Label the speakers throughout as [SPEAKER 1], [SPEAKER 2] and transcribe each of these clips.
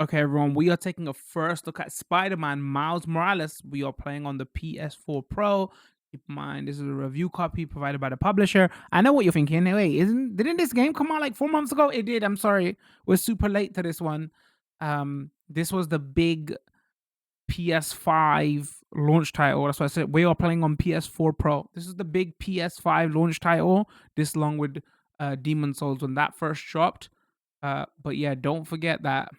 [SPEAKER 1] Okay, everyone, we are taking a first look at Spider-Man Miles Morales. We are playing on the PS4 Pro. Keep in mind, this is a review copy provided by the publisher. I know what you're thinking. Hey, wait, didn't this game come out like 4 months ago? It did. I'm sorry, we're super late to this one. This was the big PS5 launch title. That's why I said we are playing on PS4 Pro. This is the big PS5 launch title. This along with Demon Souls when that first dropped. But yeah, don't forget that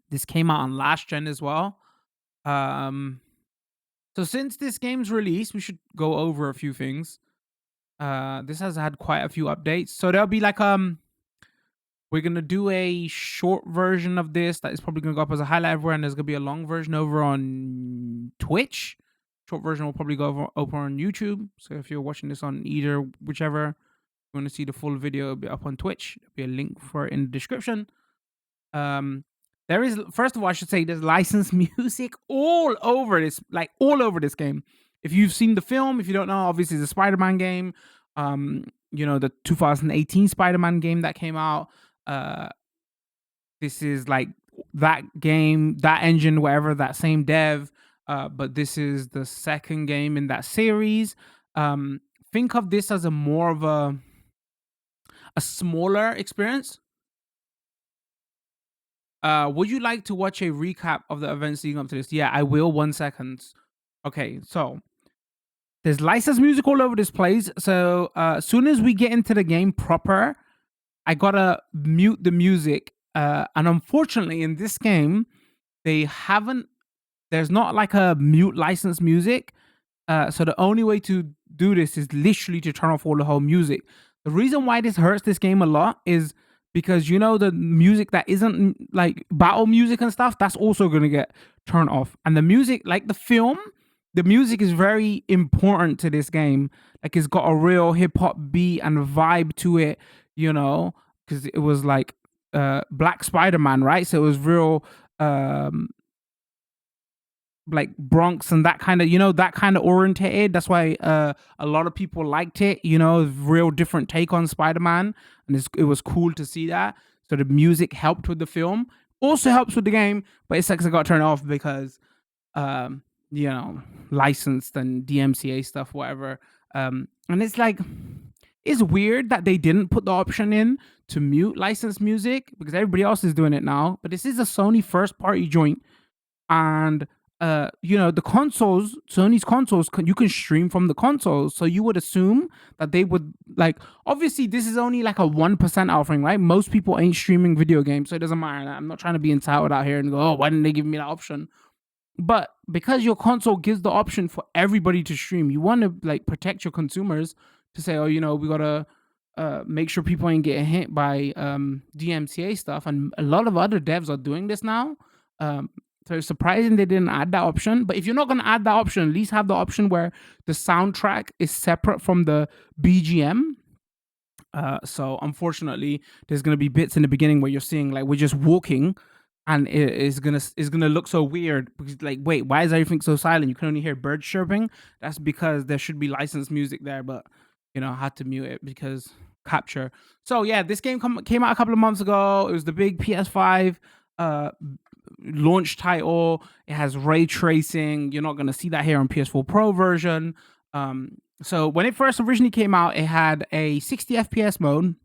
[SPEAKER 1] this came out on last gen as well. Um, so since this game's release, we should go over a few things. This has had quite a few updates. So there'll be like we're gonna do a short version of this that is probably gonna go up as a highlight everywhere, and there's gonna be a long version over on Twitch. Short version will probably go over on YouTube. So if you're watching this on either whichever, you want to see the full video, it'll be up on Twitch. There'll be a link for it in the description. There is, first of all, I should say, there's licensed music all over this, like all over this game. If you've seen the film, if you don't know, obviously it's a Spider-Man game. The 2018 Spider-Man game that came out. This is like that game, that engine, whatever, that same dev. But this is the second game in that series. Think of this as a more of a smaller experience. Would you like to watch a recap of the events leading up to this? Yeah, I will. 1 second. Okay, so there's licensed music all over this place. So as soon as we get into the game proper, I gotta mute the music. And unfortunately, in this game, there's not like a mute licensed music. So the only way to do this is literally to turn off all the whole music. The reason why this hurts this game a lot is because the music that isn't like battle music and stuff, that's also gonna get turned off. And the music, like the film, the music is very important to this game. Like it's got a real hip hop beat and vibe to it, because it was like Black Spider-Man, right? So it was real like Bronx and that kind of, that kind of orientated. That's why a lot of people liked it, real different take on Spider-Man. And it was cool to see that. So the music helped with the film, also helps with the game, but it sucks I got turned off because, licensed and DMCA stuff, whatever. And it's like, it's weird that they didn't put the option in to mute licensed music because everybody else is doing it now. But this is a Sony first party joint. And the consoles, Sony's consoles, you can stream from the consoles. So you would assume that they would, like, obviously this is only like a 1% offering, right? Most people ain't streaming video games, so it doesn't matter. I'm not trying to be entitled out here and go, oh, why didn't they give me that option? But because your console gives the option for everybody to stream, you want to like protect your consumers to say, oh, we gotta make sure people ain't getting hit by DMCA stuff. And a lot of other devs are doing this now. So it's surprising they didn't add that option. But if you're not going to add that option, at least have the option where the soundtrack is separate from the BGM. So unfortunately, there's going to be bits in the beginning where you're seeing like we're just walking, and it's gonna look so weird because like, wait, why is everything so silent? You can only hear birds chirping. That's because there should be licensed music there, but I had to mute it because capture. So yeah, this game came out a couple of months ago. It was the big PS5 launch title. It has ray tracing. You're not going to see that here on PS4 Pro version. So when it first originally came out, it had a 60 FPS mode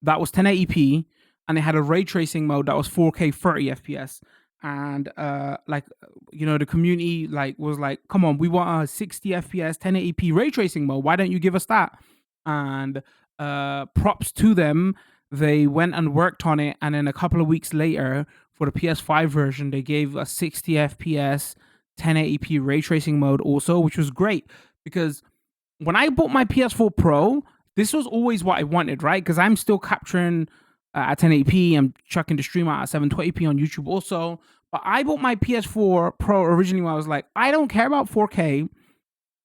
[SPEAKER 1] that was 1080p, and it had a ray tracing mode that was 4K 30 FPS. And the community was like, come on, we want a 60 FPS 1080p ray tracing mode. Why don't you give us that? And props to them, they went and worked on it, and then a couple of weeks later, for the PS5 version, they gave a 60 FPS 1080p ray tracing mode also, which was great because when I bought my PS4 Pro, this was always what I wanted, right? Because I'm still capturing at 1080p. I'm chucking the stream out at 720p on YouTube also. But I bought my PS4 Pro originally when I was like, I don't care about 4K.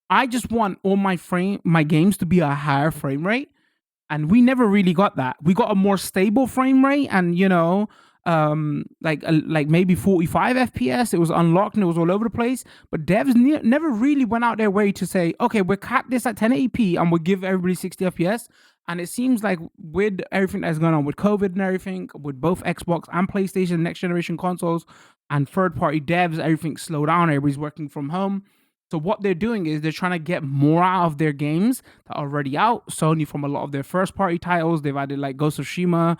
[SPEAKER 1] I just want all my games to be a higher frame rate. And we never really got that. We got a more stable frame rate, and like maybe 45 FPS. It was unlocked and it was all over the place. But devs never really went out their way to say, okay, we'll cap this at 1080p and we'll give everybody 60 FPS. And it seems like with everything that's going on with COVID and everything, with both Xbox and PlayStation next generation consoles and third party devs, everything slowed down. Everybody's working from home. So what they're doing is they're trying to get more out of their games that are already out. Sony, from a lot of their first party titles, they've added like Ghost of Tsushima,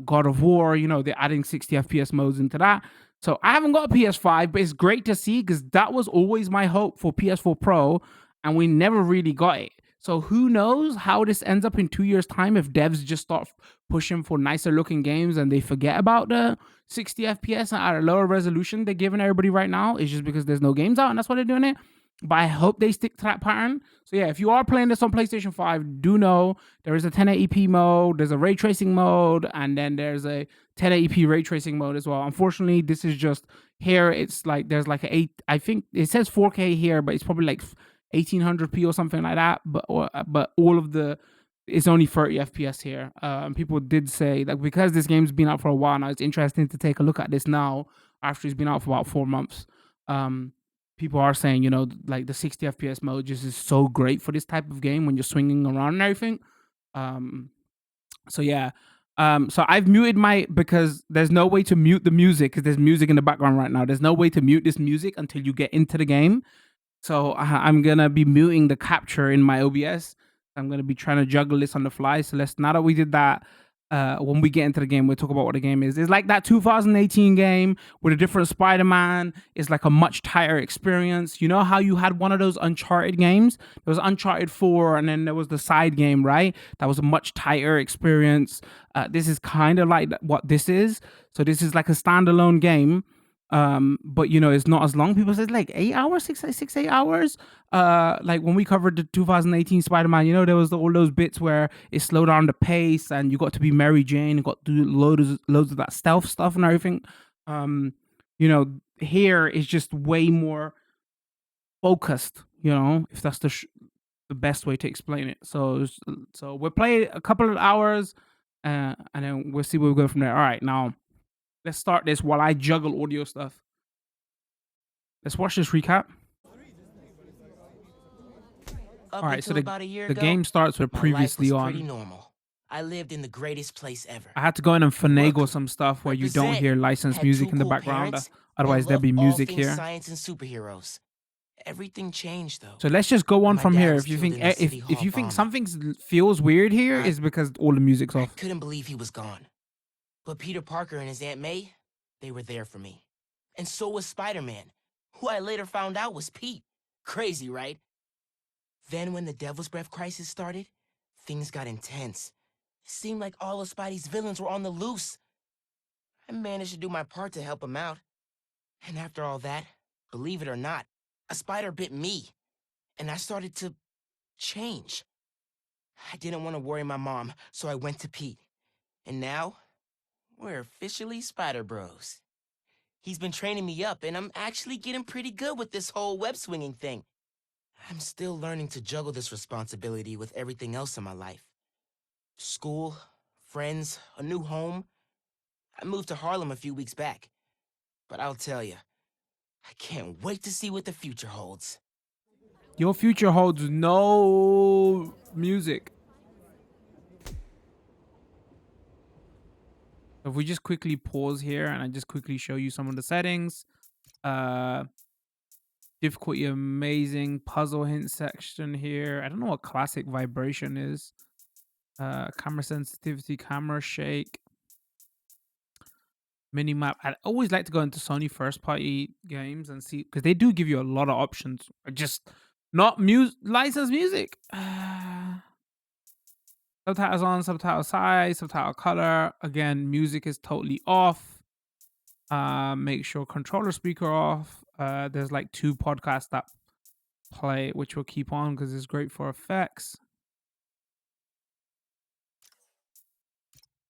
[SPEAKER 1] God of War. They're adding 60 FPS modes into that. So I haven't got a PS5, but it's great to see because that was always my hope for PS4 Pro, and we never really got it. So who knows how this ends up in 2 years' time if devs just start pushing for nicer looking games and they forget about the 60 FPS and at a lower resolution they're giving everybody right now. It's just because there's no games out and that's why they're doing it. But I hope they stick to that pattern. So yeah, if you are playing this on PlayStation 5, do know there is a 1080p mode, there's a ray tracing mode, and then there's a 1080p ray tracing mode as well. Unfortunately, this is just here. It's like there's like a 8. I think it says 4K here, but it's probably like 1800p or something like that. But all of the it's only 30 FPS here. And people did say that because this game's been out for a while now, it's interesting to take a look at this now after it's been out for about 4 months. People are saying, like the 60 FPS mode just is so great for this type of game when you're swinging around and everything. So yeah. So I've muted because there's no way to mute the music because there's music in the background right now. There's no way to mute this music until you get into the game. So I'm gonna be muting the capture in my OBS. I'm gonna be trying to juggle this on the fly. So now that we did that, when we get into the game, we'll talk about what the game is. It's like that 2018 game with a different Spider-Man. It's like a much tighter experience. You know how you had one of those Uncharted games? There was Uncharted 4, and then there was the side game, right? That was a much tighter experience. This is kind of like what this is. So this is like a standalone game. But it's not as long. People say it's like 8 hours, 8 hours. Like when we covered the 2018 Spider-Man, there was all those bits where it slowed down the pace and you got to be Mary Jane, you got to do loads of that stealth stuff and everything. Here is just way more focused, if that's the best way to explain it. So we'll play a couple of hours, and then we'll see where we go from there. All right, now let's start this while I juggle audio stuff. Let's watch this recap. All right, so the game starts with previously on.
[SPEAKER 2] Pretty normal. I lived in the greatest place ever.
[SPEAKER 1] I had to go in and finagle some stuff where you don't hear licensed music in the background. Otherwise, there'll be music here.
[SPEAKER 2] Science and superheroes. Everything changed though.
[SPEAKER 1] So let's just go on from here. If you think something feels weird here, is because all the music's off.
[SPEAKER 2] I couldn't believe he was gone. But Peter Parker and his Aunt May, they were there for me. And so was Spider-Man, who I later found out was Pete. Crazy, right? Then when the Devil's Breath crisis started, things got intense. It seemed like all of Spidey's villains were on the loose. I managed to do my part to help him out. And after all that, believe it or not, a spider bit me. And I started to change. I didn't want to worry my mom, so I went to Pete. And now we're officially Spider Bros. He's been training me up, and I'm actually getting pretty good with this whole web-swinging thing. I'm still learning to juggle this responsibility with everything else in my life. School, friends, a new home. I moved to Harlem a few weeks back. But I'll tell you, I can't wait to see what the future holds.
[SPEAKER 1] Your future holds no music. If we just quickly pause here and I just quickly show you some of the settings. Difficulty amazing, puzzle hint section here. I don't know what classic vibration is. Camera sensitivity, camera shake. Minimap. I always like to go into Sony first party games and see, because they do give you a lot of options. Just not licensed music. Subtitles on, subtitle size, subtitle color. Again, music is totally off. Make sure controller speaker off. There's like 2 podcasts that play, which we'll keep on because it's great for effects.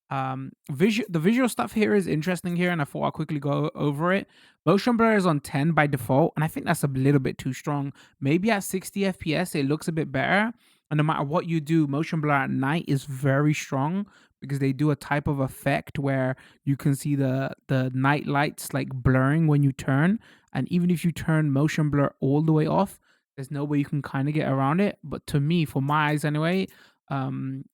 [SPEAKER 1] The visual stuff here is interesting here, and I thought I'll quickly go over it. Motion blur is on 10 by default, and I think that's a little bit too strong. Maybe at 60 FPS it looks a bit better. And no matter what you do, motion blur at night is very strong because they do a type of effect where you can see the night lights like blurring when you turn. And even if you turn motion blur all the way off, there's no way you can kind of get around it. But to me, for my eyes anyway,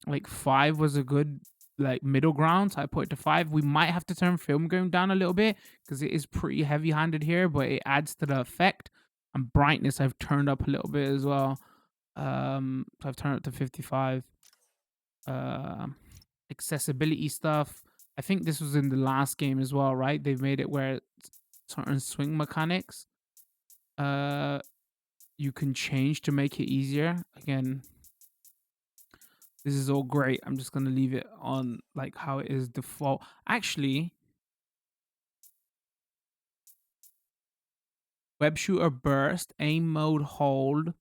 [SPEAKER 1] Like 5 was a good like middle ground, so I put it to 5. We might have to turn film game down a little bit because it is pretty heavy-handed here, but it adds to the effect. And brightness I've turned up a little bit as well. So I've turned it to 55. Accessibility stuff. I think this was in the last game as well, right? They've made it where certain swing mechanics you can change to make it easier. Again, this is all great. I'm just gonna leave it on like how it is default. Actually, web shooter burst, aim mode hold.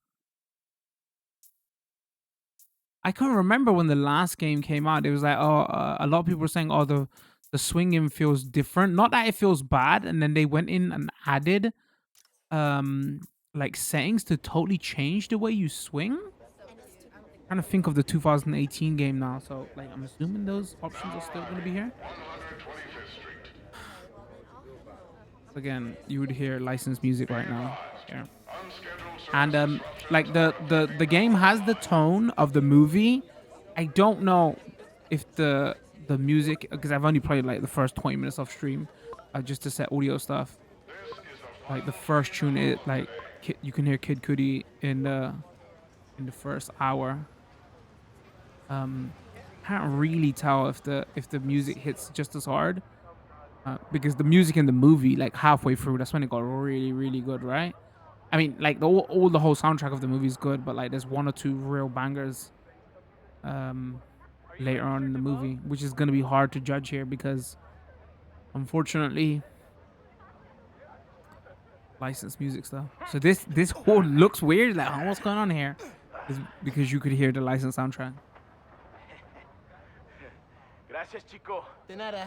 [SPEAKER 1] I can't remember when the last game came out. It was like, oh, a lot of people were saying, oh, the swinging feels different. Not that it feels bad, and then they went in and added like settings to totally change the way you swing. Trying to think of the 2018 game now, so like I'm assuming those options are still going to be here. Again, you would hear licensed music right now. Yeah. And like the game has the tone of the movie. I don't know if the music, because I've only played like the first 20 minutes of stream just to set audio stuff. Like the first tune, it like you can hear Kid Cudi in the first hour. Can't really tell if the music hits just as hard because the music in the movie, like halfway through, that's when it got really really good, right? I mean, like the whole soundtrack of the movie is good, but like there's one or two real bangers later on in the movie, which is gonna be hard to judge here because unfortunately licensed music stuff. So this whole looks weird, like, oh, what's going on here? Is because you could hear the licensed soundtrack.
[SPEAKER 2] Gracias, chico. De nada.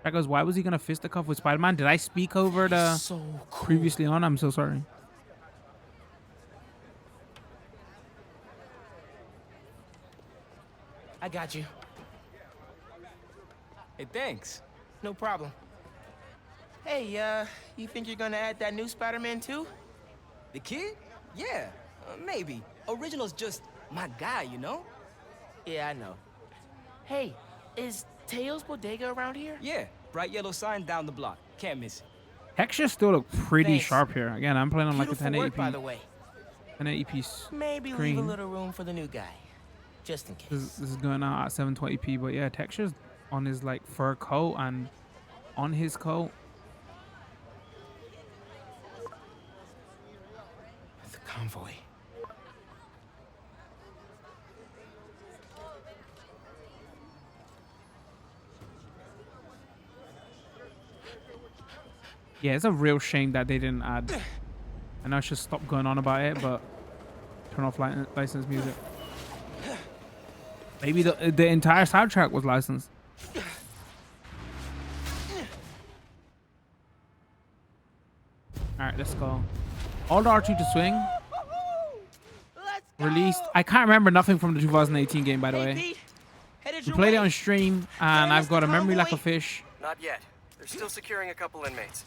[SPEAKER 1] That goes, why was he gonna fisticuff with Spider-Man? Did I speak over the
[SPEAKER 2] So cool.
[SPEAKER 1] previously on? I'm so sorry.
[SPEAKER 2] I got you.
[SPEAKER 3] Hey, thanks.
[SPEAKER 2] No problem. Hey, you think you're gonna add that new Spider-Man too?
[SPEAKER 3] The kid? Yeah, maybe. Original's just my guy, you know?
[SPEAKER 2] Yeah, I know. Hey, is Teo's Bodega around here?
[SPEAKER 3] Yeah, bright yellow sign down the block. Can't miss it.
[SPEAKER 1] Textures still look pretty
[SPEAKER 2] Thanks.
[SPEAKER 1] sharp here. Again, I'm playing on like a
[SPEAKER 2] Beautiful work, by the
[SPEAKER 1] 1080p.
[SPEAKER 2] way.
[SPEAKER 1] 1080p
[SPEAKER 2] Maybe leave a
[SPEAKER 1] screen.
[SPEAKER 2] little room for the new guy, just in case.
[SPEAKER 1] This is going out at 720p, but yeah, textures on his like fur coat and on his coat.
[SPEAKER 2] The convoy.
[SPEAKER 1] Yeah, it's a real shame that they didn't add. I know I should stop going on about it, but turn off licensed music. Maybe the entire soundtrack was licensed. All right, let's go. All the R2 to swing.
[SPEAKER 2] Let's go!
[SPEAKER 1] Released. I can't remember nothing from the 2018 game, by the
[SPEAKER 2] Hey,
[SPEAKER 1] way.
[SPEAKER 2] Pete, headed
[SPEAKER 1] We
[SPEAKER 2] your
[SPEAKER 1] played it
[SPEAKER 2] way.
[SPEAKER 1] on stream, and I've got a memory like a fish.
[SPEAKER 4] Not yet. They're still securing a couple inmates.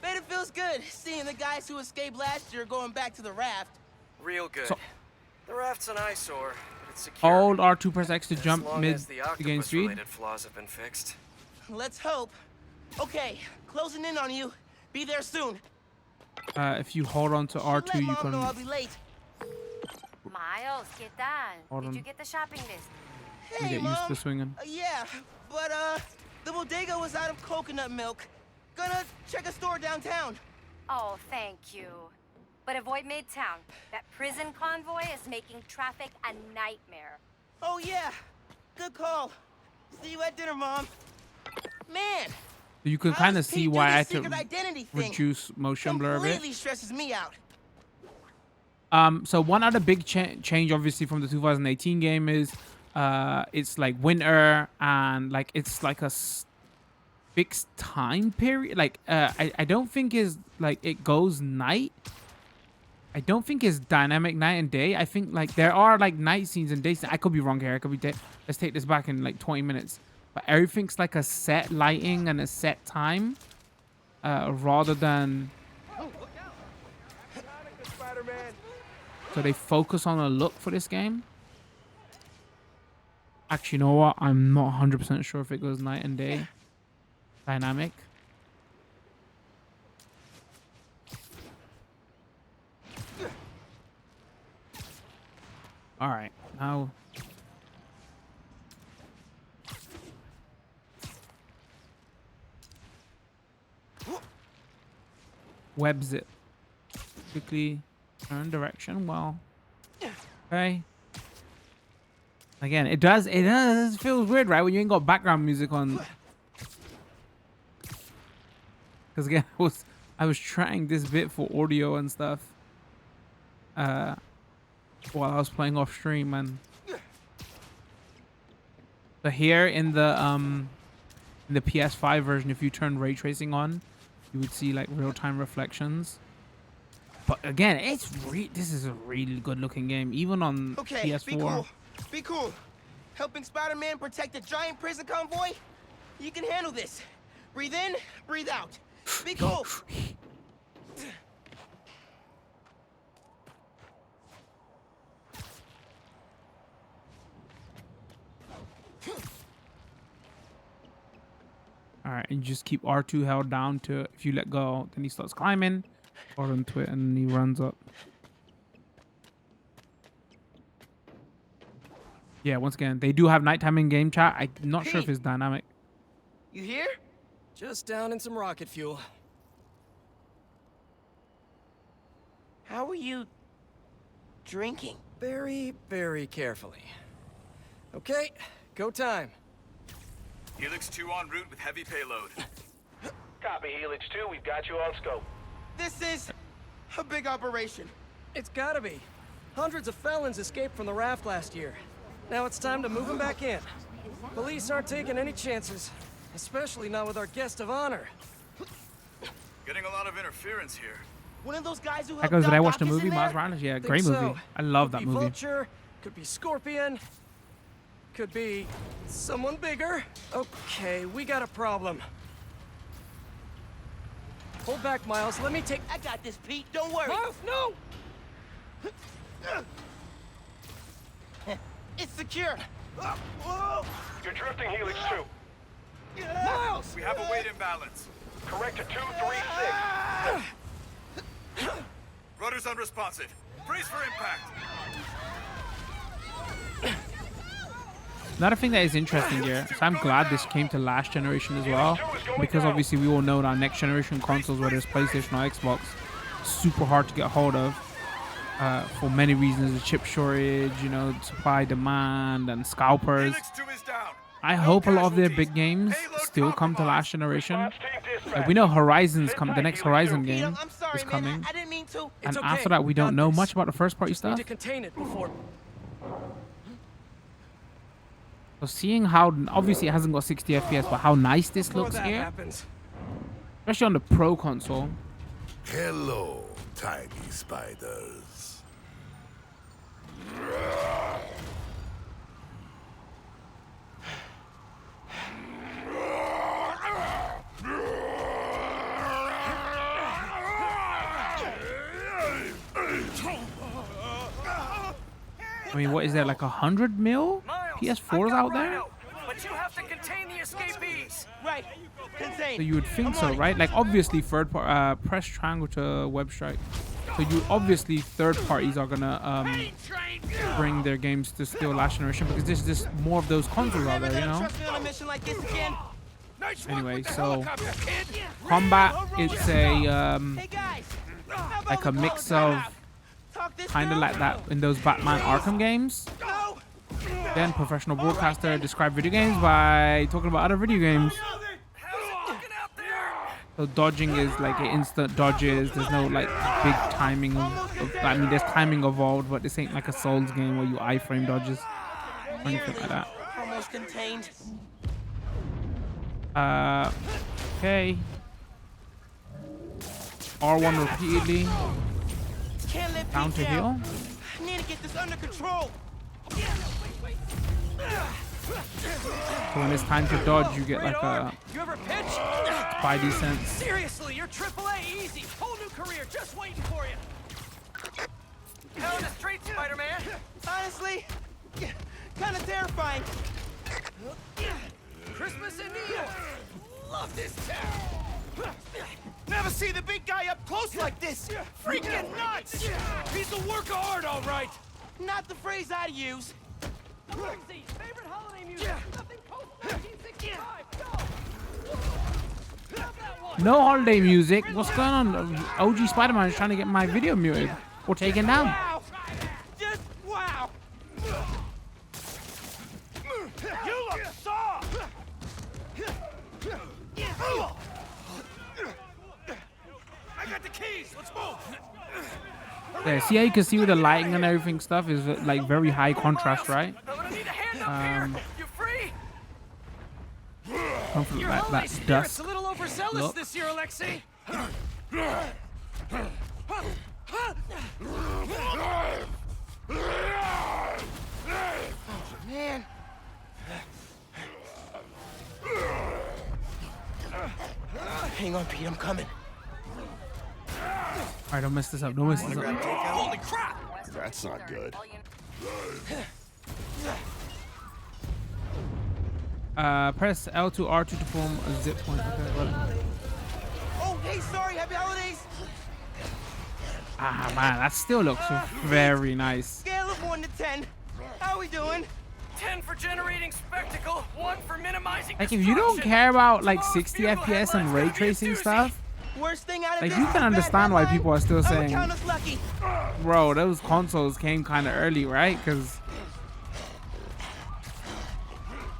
[SPEAKER 2] Bet it feels good seeing the guys who escaped last year going back to the raft.
[SPEAKER 4] Real good.
[SPEAKER 1] So-
[SPEAKER 4] The raft's an eyesore, but it's secure.
[SPEAKER 1] Hold R2 press X to
[SPEAKER 4] as
[SPEAKER 1] jump
[SPEAKER 4] long
[SPEAKER 1] mid
[SPEAKER 4] as the
[SPEAKER 1] to gain speed.
[SPEAKER 4] octopus-related flaws have been fixed.
[SPEAKER 2] Let's hope. Okay, closing in on you. Be there soon.
[SPEAKER 1] If you hold on to
[SPEAKER 2] Should
[SPEAKER 1] R2,
[SPEAKER 2] let
[SPEAKER 1] you
[SPEAKER 2] Mom know I'll
[SPEAKER 1] can
[SPEAKER 2] be late.
[SPEAKER 5] Miles, ¿qué tal?
[SPEAKER 1] Hold
[SPEAKER 5] Did
[SPEAKER 1] on.
[SPEAKER 5] you get the shopping list?
[SPEAKER 2] Hey,
[SPEAKER 1] get
[SPEAKER 2] Mom.
[SPEAKER 1] used to swinging.
[SPEAKER 2] Yeah, but the bodega was out of coconut milk. Gonna check a store downtown.
[SPEAKER 5] Oh, thank you. But avoid Midtown. That prison convoy is making traffic a nightmare.
[SPEAKER 2] Oh yeah, good call. See you at dinner, Mom. Man,
[SPEAKER 1] You can
[SPEAKER 2] how
[SPEAKER 1] kind of
[SPEAKER 2] does
[SPEAKER 1] see
[SPEAKER 2] Pete do
[SPEAKER 1] why I had
[SPEAKER 2] this secret
[SPEAKER 1] to
[SPEAKER 2] identity thing?
[SPEAKER 1] reduce motion blur a bit.
[SPEAKER 2] Completely stresses me out.
[SPEAKER 1] So one other big change, obviously, from the 2018 game is it's like winter and like it's like a fixed time period. Like I don't think is like it goes night. I don't think it's dynamic night and day. I think like there are like night scenes and day scenes. I could be wrong here. I could be day. Let's take this back in like 20 minutes. But everything's like a set lighting and a set time, rather than.
[SPEAKER 2] Spider-Man.
[SPEAKER 1] So they focus on a look for this game. Actually, you know what? I'm not 100% sure if it goes night and day. Dynamic. All right, now. Web zip. Quickly turn direction. Well, okay. Again, it does feels weird, right? When you ain't got background music on. Because again, I was trying this bit for audio and stuff. While I was playing off stream, and so here in the PS5 version, if you turn ray tracing on, you would see like real-time reflections. But again, this is a really good-looking game, even on PS4.
[SPEAKER 2] Be cool. Helping Spider-Man protect a giant prison convoy? You can handle this. Breathe in, breathe out. Be cool.
[SPEAKER 1] All right, and just keep R2 held down to, if you let go, then he starts climbing, or into it, and he runs up. Yeah, once again, they do have nighttime in game chat. I'm not sure if it's dynamic.
[SPEAKER 2] You here?
[SPEAKER 3] Just down in some rocket fuel.
[SPEAKER 2] How are you drinking?
[SPEAKER 3] Very, very carefully. Okay, go time.
[SPEAKER 6] Helix 2 en route with heavy payload.
[SPEAKER 7] Copy, Helix 2. We've got you on scope.
[SPEAKER 2] This is a big operation.
[SPEAKER 3] It's gotta be. Hundreds of felons escaped from the raft last year. Now it's time to move them back in. Police aren't taking any chances, especially not with our guest of honor.
[SPEAKER 6] Getting a lot of interference here.
[SPEAKER 2] One of those guys who
[SPEAKER 1] That
[SPEAKER 2] helped
[SPEAKER 1] goes, did I
[SPEAKER 2] Doc
[SPEAKER 1] watch the
[SPEAKER 2] Ock is
[SPEAKER 1] movie
[SPEAKER 2] in
[SPEAKER 1] Miles
[SPEAKER 2] there?
[SPEAKER 1] Morales? Yeah,
[SPEAKER 3] Think
[SPEAKER 1] great movie.
[SPEAKER 3] so.
[SPEAKER 1] I love
[SPEAKER 3] Could
[SPEAKER 1] that
[SPEAKER 3] be
[SPEAKER 1] movie.
[SPEAKER 3] Vulture, could be Scorpion, could be someone bigger. Okay, we got a problem. Hold back, Miles. Let me take.
[SPEAKER 2] I got this, Pete. Don't worry.
[SPEAKER 3] Miles, no!
[SPEAKER 2] It's secure.
[SPEAKER 7] You're drifting, Helix 2.
[SPEAKER 2] Miles!
[SPEAKER 6] We have a weight imbalance.
[SPEAKER 7] Correct to 236.
[SPEAKER 6] Rudder's unresponsive. Brace for impact.
[SPEAKER 1] Another thing that is interesting here, so I'm glad this came to last generation as well, because obviously we all know that next generation consoles, whether it's PlayStation or Xbox, super hard to get hold of for many reasons, the chip shortage, you know, supply, demand, and scalpers.
[SPEAKER 6] Helix 2 is down.
[SPEAKER 1] I hope a lot of their big games still come to last generation. Like we know Horizon's come, the next Horizon
[SPEAKER 2] Pete,
[SPEAKER 1] game
[SPEAKER 2] I'm sorry,
[SPEAKER 1] is
[SPEAKER 2] man.
[SPEAKER 1] coming,
[SPEAKER 2] I didn't mean to.
[SPEAKER 1] and
[SPEAKER 3] okay.
[SPEAKER 1] after that we don't
[SPEAKER 3] Got
[SPEAKER 1] know
[SPEAKER 3] this.
[SPEAKER 1] much about the first party
[SPEAKER 3] Need
[SPEAKER 1] stuff.
[SPEAKER 3] to contain it before.
[SPEAKER 1] So seeing how obviously it hasn't got 60 FPS, but how nice this
[SPEAKER 3] Before
[SPEAKER 1] looks
[SPEAKER 3] that
[SPEAKER 1] here,
[SPEAKER 3] happens.
[SPEAKER 1] especially on the Pro console.
[SPEAKER 8] Hello, tiny spiders.
[SPEAKER 1] I mean, what is there, like 100 mil PS4s out there?
[SPEAKER 4] But you have to contain the escapees.
[SPEAKER 2] Right. Contain.
[SPEAKER 1] So you would think so, right? Like obviously press triangle to web strike. So you obviously third parties are gonna bring their games to still last generation, because there's just more of those consoles out there, you know.
[SPEAKER 2] Trust me on a mission like this again.
[SPEAKER 1] Anyway, so combat, it's a
[SPEAKER 2] Hey guys. how about
[SPEAKER 1] like a
[SPEAKER 2] we
[SPEAKER 1] mix
[SPEAKER 2] call it
[SPEAKER 1] of
[SPEAKER 2] out? Talk this
[SPEAKER 1] kind of
[SPEAKER 2] through?
[SPEAKER 1] like that in those Batman Arkham games.
[SPEAKER 2] No.
[SPEAKER 1] Then professional broadcaster describe video games by talking about other video games. So dodging is like an instant dodges. There's no like big timing I mean, there's timing involved, but this ain't like a Souls game where you iframe dodges or anything like that.
[SPEAKER 2] Almost contained.
[SPEAKER 1] Okay. R1 repeatedly.
[SPEAKER 2] Can't let
[SPEAKER 1] Down
[SPEAKER 2] Pete
[SPEAKER 1] to heal.
[SPEAKER 2] I need to get this under control.
[SPEAKER 1] So when it's time to dodge, you get like a
[SPEAKER 3] You ever pitch?
[SPEAKER 1] spidey sense.
[SPEAKER 3] Seriously, you're AAA easy. Whole new career just waiting for you.
[SPEAKER 4] Hell in the street, Spider-Man.
[SPEAKER 2] Honestly, kind of terrifying.
[SPEAKER 4] Christmas in New York. Love this town. Never see the big guy up close like this. Freaking nuts. He's a work of art, all right.
[SPEAKER 2] Not the phrase I'd use.
[SPEAKER 3] Alexi, favorite holiday music. Nothing post 1965. Go. Love that one.
[SPEAKER 1] No holiday music. What's going on? OG Spider-Man is trying to get my video muted or taken down.
[SPEAKER 2] Wow. Just wow.
[SPEAKER 4] You look soft. I got the keys. Let's move.
[SPEAKER 1] Yeah, see how you can see with the lighting and everything stuff is like very high contrast, right?
[SPEAKER 4] I'm gonna need a hand up here. You free?
[SPEAKER 1] Hopefully
[SPEAKER 3] Your
[SPEAKER 1] that
[SPEAKER 3] holiday spirit's
[SPEAKER 1] dusk
[SPEAKER 3] a little overzealous
[SPEAKER 1] look.
[SPEAKER 3] this year, Alexi.
[SPEAKER 2] Man. Hang on, Pete. I'm coming.
[SPEAKER 1] All right, don't mess this up. Don't mess this up.
[SPEAKER 4] Holy crap!
[SPEAKER 8] That's not good.
[SPEAKER 1] Press L2 R2 to form a zip point. Okay, got it.
[SPEAKER 2] Oh, hey, sorry. Happy holidays.
[SPEAKER 1] Ah man, that still looks very nice.
[SPEAKER 2] Scale of 1 to 10. How we doing?
[SPEAKER 4] 10 for generating spectacle, 1 for minimizing
[SPEAKER 1] Like if you don't
[SPEAKER 4] destruction.
[SPEAKER 1] care about like
[SPEAKER 4] Most
[SPEAKER 1] 60
[SPEAKER 4] beautiful
[SPEAKER 1] FPS and
[SPEAKER 4] headlines
[SPEAKER 1] ray
[SPEAKER 4] gotta be a
[SPEAKER 1] tracing
[SPEAKER 4] doozy.
[SPEAKER 1] stuff,
[SPEAKER 2] Worst thing out of
[SPEAKER 1] like
[SPEAKER 2] this
[SPEAKER 1] you
[SPEAKER 2] is
[SPEAKER 1] can
[SPEAKER 2] a bad
[SPEAKER 1] understand why
[SPEAKER 2] headline.
[SPEAKER 1] people are still
[SPEAKER 2] I would
[SPEAKER 1] saying,
[SPEAKER 2] count us lucky.
[SPEAKER 1] bro, those consoles came kind of early, right? Because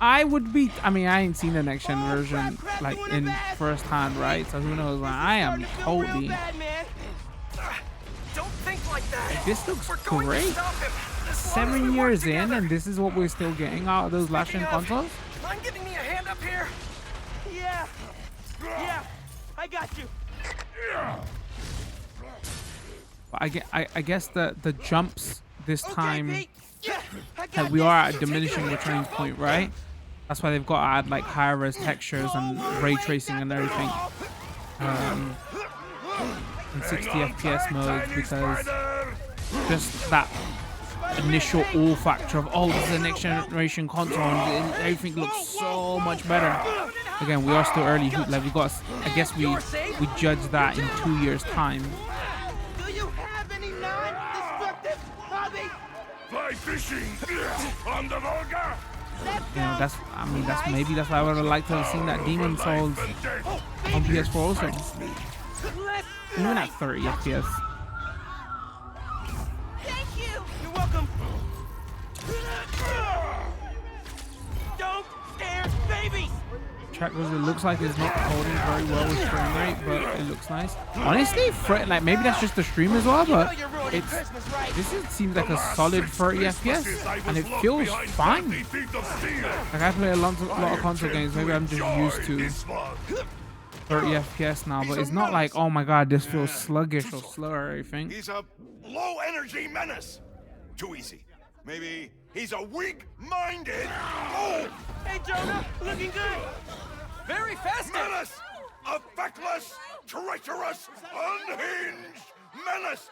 [SPEAKER 1] I would be, I mean, I ain't seen the next gen version like in first hand, right? So who knows? Like, I am
[SPEAKER 2] Starting to feel real
[SPEAKER 1] totally.
[SPEAKER 2] bad, man.
[SPEAKER 4] Don't think like that.
[SPEAKER 1] This looks
[SPEAKER 4] We're going to
[SPEAKER 1] great.
[SPEAKER 4] stop him. As long as we
[SPEAKER 1] 7
[SPEAKER 4] work
[SPEAKER 1] years in,
[SPEAKER 4] together.
[SPEAKER 1] and this is what we're still getting out of those last gen
[SPEAKER 4] Speaking of,
[SPEAKER 1] consoles.
[SPEAKER 4] Mind giving me a hand up here?
[SPEAKER 2] Yeah. Yeah. I got you.
[SPEAKER 1] But I guess the jumps this time,
[SPEAKER 2] Okay, Pete. Yeah. I got
[SPEAKER 1] like we
[SPEAKER 2] this.
[SPEAKER 1] are at a diminishing returning point, right? That's why they've got to add like higher res textures and ray tracing and everything in 60 FPS mode, because just that initial awe factor of, oh, this is a next generation console and everything looks so much better. Again, we are still early. Like we got, I guess we judge that in 2 years time.
[SPEAKER 2] Do you have any non-destructive hobbies?
[SPEAKER 8] Fly fishing on the Volga.
[SPEAKER 1] You know, that's, I mean, that's maybe that's why I would have liked to have seen that Demon Souls on PS4 also.
[SPEAKER 2] Let's
[SPEAKER 1] Even at 30 FPS.
[SPEAKER 2] Thank you. You're welcome. Don't scare babies.
[SPEAKER 1] Track was, it looks like it's not holding very well with frame rate, but it looks nice. Honestly, like maybe that's just the stream as well, but it's seems like a solid 30 FPS, and it feels fine. Like I play a lot of console games, maybe I'm just used to 30 FPS now, but it's not like, oh my god, this feels sluggish or slow or anything.
[SPEAKER 8] He's a low-energy menace. Too easy. Maybe he's a weak-minded. Oh,
[SPEAKER 2] Hey, Jonah, looking good.
[SPEAKER 3] Very festive.
[SPEAKER 8] menace! A feckless, treacherous, unhinged menace!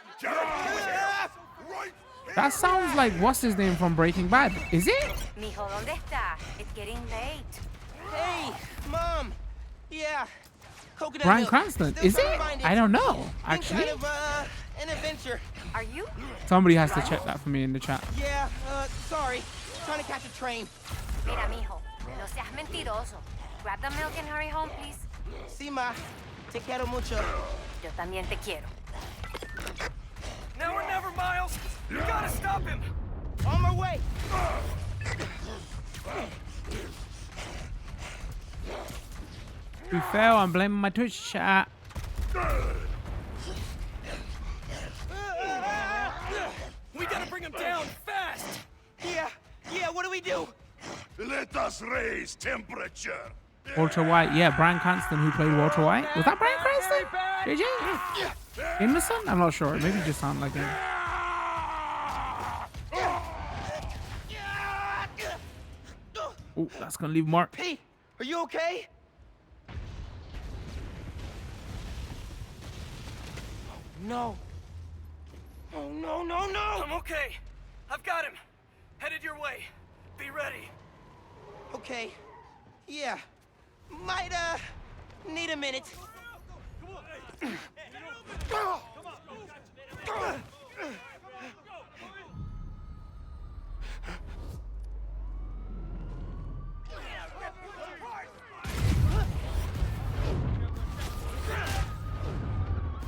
[SPEAKER 8] Right
[SPEAKER 1] That sounds like what's his name from Breaking Bad. Is it?
[SPEAKER 5] Mijo, ¿dónde está? It's getting late.
[SPEAKER 2] Hey, Mom. Yeah. Coconut
[SPEAKER 1] Bryan
[SPEAKER 2] milk.
[SPEAKER 1] Cranston.
[SPEAKER 2] Still
[SPEAKER 1] Is
[SPEAKER 2] trying to
[SPEAKER 1] it?
[SPEAKER 2] find
[SPEAKER 1] I don't know,
[SPEAKER 2] Been
[SPEAKER 1] actually.
[SPEAKER 2] kind of an adventure.
[SPEAKER 5] Are you?
[SPEAKER 1] Somebody has to check that for me in the chat.
[SPEAKER 2] Yeah, sorry. Trying to catch a train.
[SPEAKER 5] Mira, mijo, no seas mentiroso. Grab the milk and hurry home, please.
[SPEAKER 2] Sí, ma. Te quiero mucho.
[SPEAKER 5] Yo también te quiero.
[SPEAKER 4] Now or never, Miles. You gotta stop him.
[SPEAKER 2] On my way.
[SPEAKER 1] We fail, I'm blaming my Twitch chat.
[SPEAKER 4] We gotta bring him down fast.
[SPEAKER 2] Yeah, what do we do?
[SPEAKER 8] Let us raise temperature.
[SPEAKER 1] Walter White, yeah, Bryan Cranston, who played Walter White. Was that Bryan Cranston? JJ? Jameson? I'm not sure. Maybe it just sounded like him. Oh, that's gonna leave a mark.
[SPEAKER 2] Pete, are you okay? No.
[SPEAKER 3] Oh, no, no, no!
[SPEAKER 4] I'm okay. I've got him. Headed your way. Be ready.
[SPEAKER 2] Okay. Yeah. Might, need a minute.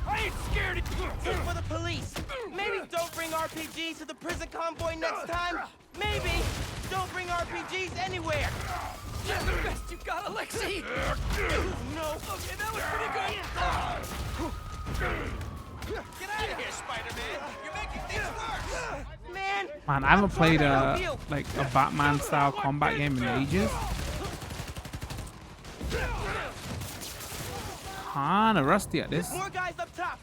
[SPEAKER 4] I ain't scared of you.
[SPEAKER 2] Tip for the police. Maybe don't bring RPGs to the prison convoy next time. Maybe don't bring RPGs anywhere.
[SPEAKER 3] That's the best you got, Alexei!
[SPEAKER 2] No.
[SPEAKER 3] Okay, that was pretty good!
[SPEAKER 4] Get out of here, Spider-Man. You're making things worse.
[SPEAKER 2] Man!
[SPEAKER 1] Man, I haven't played
[SPEAKER 2] trying to help you.
[SPEAKER 1] like a Batman style combat game in ages. Kinda rusty at this.
[SPEAKER 2] More guys up top.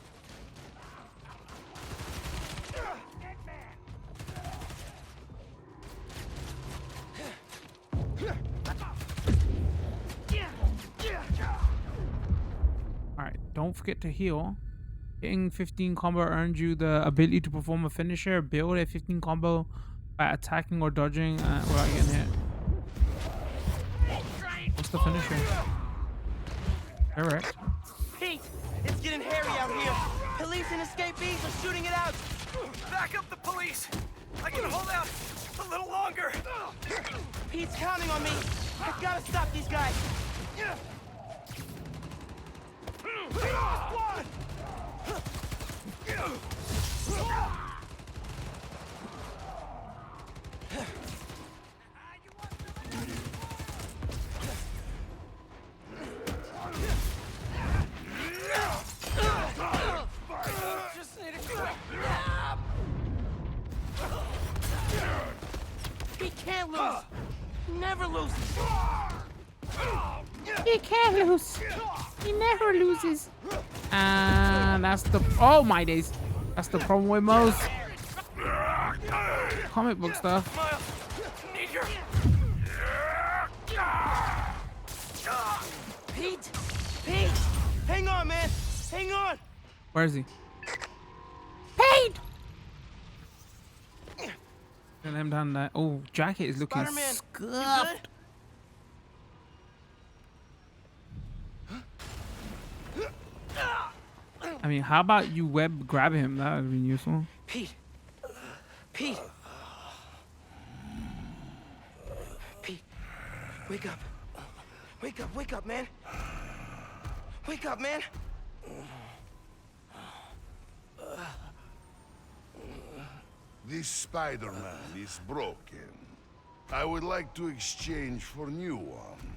[SPEAKER 1] Alright, don't forget to heal. Hitting 15 combo earns you the ability to perform a finisher. Build a 15 combo by attacking or dodging without getting hit. What's the finisher? Correct.
[SPEAKER 2] Pete, it's getting hairy out here. Police and escapees are shooting it out.
[SPEAKER 4] Back up the police. I can hold out a little longer.
[SPEAKER 2] Pete's counting on me. I gotta stop these guys.
[SPEAKER 3] Just need a quick...
[SPEAKER 2] He can't lose. Never loses.
[SPEAKER 1] He can't lose. He never loses. And that's the my days. That's the problem with most comic book stuff.
[SPEAKER 4] Miles, need your...
[SPEAKER 2] Pete! Pete! Hang on, man! Hang on!
[SPEAKER 1] Where is he? Paid. Get him down there. Oh, jacket is looking
[SPEAKER 2] Spider-Man, you
[SPEAKER 1] scuffed. I mean, how about you web grab him? That would have been useful.
[SPEAKER 2] Pete! Pete! Pete! Wake up! Wake up, wake up, man! Wake up, man!
[SPEAKER 8] This Spider-Man is broken. I would like to exchange for new one.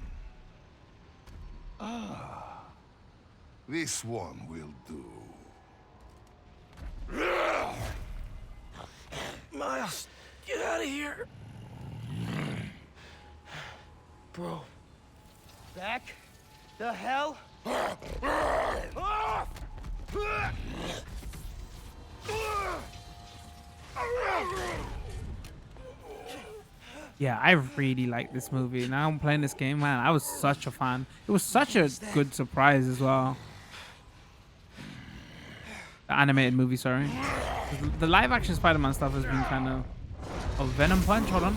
[SPEAKER 8] This one will do.
[SPEAKER 3] Miles, get out of here!
[SPEAKER 2] Bro. Back the hell off!
[SPEAKER 1] Yeah, I really like this movie. Now I'm playing this game, man. I was such a fan. It was such a good surprise as well. The animated movie, sorry. The live action Spider-Man stuff has been kind of... Oh, Venom Punch? Hold on.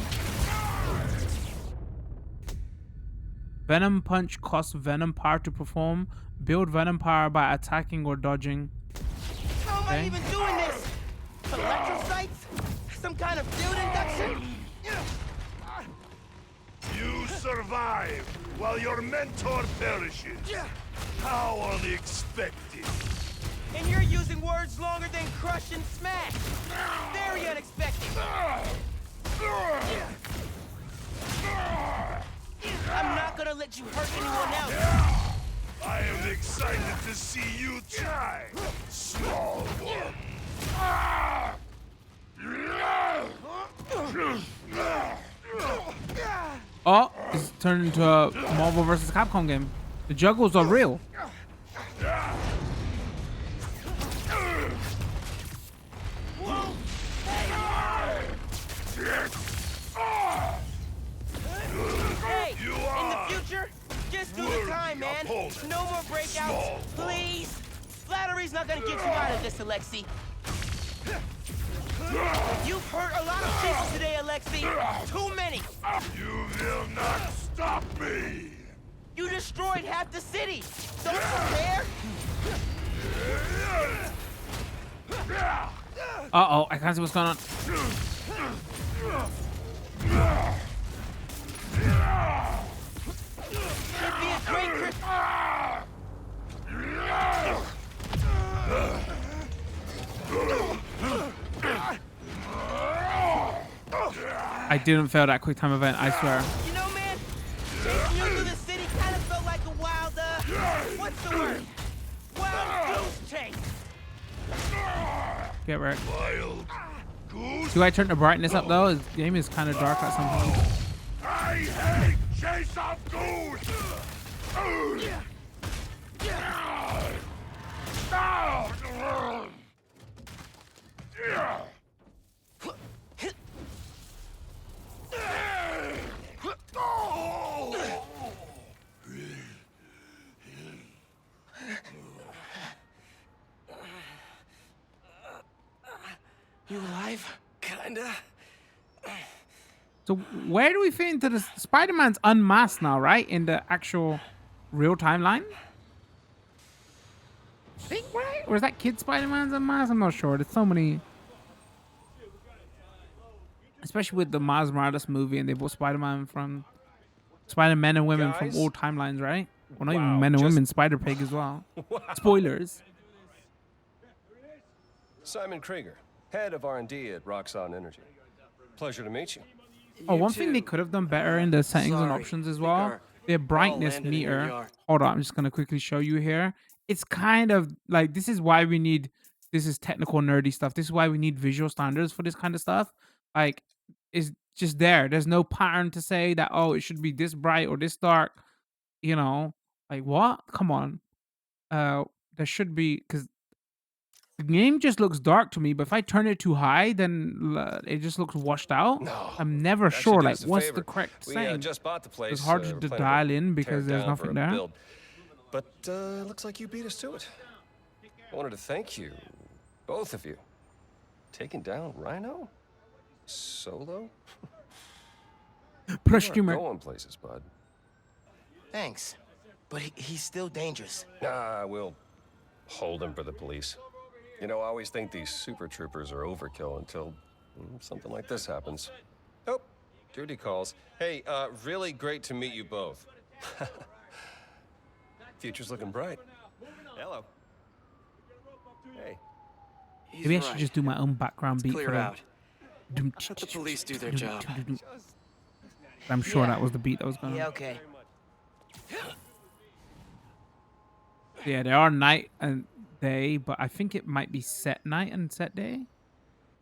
[SPEAKER 1] Venom Punch costs Venom power to perform. Build Venom power by attacking or dodging.
[SPEAKER 2] How am I
[SPEAKER 1] Okay.
[SPEAKER 2] even doing this? Electrocytes? Some kind of field induction?
[SPEAKER 8] You survive while your mentor perishes. How unexpected.
[SPEAKER 2] And you're using words longer than crush and smash. Very unexpected. I'm not gonna let you hurt anyone else.
[SPEAKER 8] I am excited to see you try, small one.
[SPEAKER 1] Oh, it's turned into a Marvel vs. Capcom game. The juggles are real.
[SPEAKER 2] Hey, in the future, just do the time, man.
[SPEAKER 8] opponent.
[SPEAKER 2] No more breakouts,
[SPEAKER 8] Small.
[SPEAKER 2] please. Flattery's not gonna get you out of this, Alexei. You've hurt a lot of people today, Alexei. Too many.
[SPEAKER 8] You will not stop me!
[SPEAKER 2] You destroyed half the city. Don't you care?
[SPEAKER 1] Uh-oh, I can't see what's going on.
[SPEAKER 2] Should be a great Christmas.
[SPEAKER 1] I didn't fail that quick time event, I swear.
[SPEAKER 2] You know, man, chasing you through the city kind of felt like a wild, what's the word? Wild goose chase.
[SPEAKER 1] Get right.
[SPEAKER 8] Wild goose?
[SPEAKER 1] Do I turn the brightness up though? The game is kind of dark at some point.
[SPEAKER 8] I hate chase of goose!
[SPEAKER 3] You alive? Kinda.
[SPEAKER 1] So where do we fit into this? Spider-Man's unmasked now, right? In the actual real timeline? I think, right? Or is that Kid Spider-Man's unmasked? I'm not sure. There's so many. Especially with the Miles Morales movie, and they brought Spider-Man from Spider-Men and women from
[SPEAKER 9] Guys?
[SPEAKER 1] all timelines, right? Well, not even
[SPEAKER 9] Wow,
[SPEAKER 1] men and
[SPEAKER 9] just-
[SPEAKER 1] women, Spider-Pig as well.
[SPEAKER 9] Wow.
[SPEAKER 1] Spoilers.
[SPEAKER 9] Simon Krieger, head of R&D at Roxxon Energy. Pleasure to meet you.
[SPEAKER 1] Oh,
[SPEAKER 3] You
[SPEAKER 1] one thing they
[SPEAKER 3] too.
[SPEAKER 1] could have done better in the settings and
[SPEAKER 3] Sorry.
[SPEAKER 1] options as
[SPEAKER 3] Think
[SPEAKER 1] well.
[SPEAKER 3] our
[SPEAKER 1] Their
[SPEAKER 3] ball
[SPEAKER 1] brightness
[SPEAKER 3] landed in your
[SPEAKER 1] meter.
[SPEAKER 3] yard.
[SPEAKER 1] Hold on, I'm just gonna quickly show you here. It's kind of like this is why we need. This is technical nerdy stuff. This is why we need visual standards for this kind of stuff. Like, it's just there. There's no pattern to say that it should be this bright or this dark. You know, like what? Come on. There should be because the game just looks dark to me. But if I turn it too high, then it just looks washed out.
[SPEAKER 9] No,
[SPEAKER 1] I'm never
[SPEAKER 9] actually
[SPEAKER 1] sure.
[SPEAKER 9] do
[SPEAKER 1] Like,
[SPEAKER 9] us a
[SPEAKER 1] what's
[SPEAKER 9] favor.
[SPEAKER 1] the correct
[SPEAKER 9] We
[SPEAKER 1] saying?
[SPEAKER 9] just bought the place.
[SPEAKER 1] It's hard
[SPEAKER 9] we're
[SPEAKER 1] to
[SPEAKER 9] planning
[SPEAKER 1] dial in
[SPEAKER 9] tear
[SPEAKER 1] because
[SPEAKER 9] it
[SPEAKER 1] there's
[SPEAKER 9] down for
[SPEAKER 1] nothing
[SPEAKER 9] a
[SPEAKER 1] there.
[SPEAKER 9] build. But looks like you beat us to it. I wanted to thank you, both of you. Taking down Rhino? Solo?
[SPEAKER 1] Plus
[SPEAKER 9] You are
[SPEAKER 1] streamer.
[SPEAKER 9] going places, bud.
[SPEAKER 2] Thanks. But he's still dangerous.
[SPEAKER 9] Nah, we'll hold him for the police. You know, I always think these super troopers are overkill until something like this happens. Oh, duty calls. Hey, really great to meet you both. Future's looking bright. Hello. Hey.
[SPEAKER 3] He's
[SPEAKER 1] Maybe I should
[SPEAKER 3] right.
[SPEAKER 1] just do my own background beat
[SPEAKER 3] Clear
[SPEAKER 1] for them.
[SPEAKER 3] out. Let the police do their job.
[SPEAKER 1] I'm sure
[SPEAKER 2] Yeah.
[SPEAKER 1] that was the beat that was going
[SPEAKER 2] Yeah,
[SPEAKER 1] on.
[SPEAKER 2] okay.
[SPEAKER 1] Yeah, there are night and day, but I think it might be set night and set day.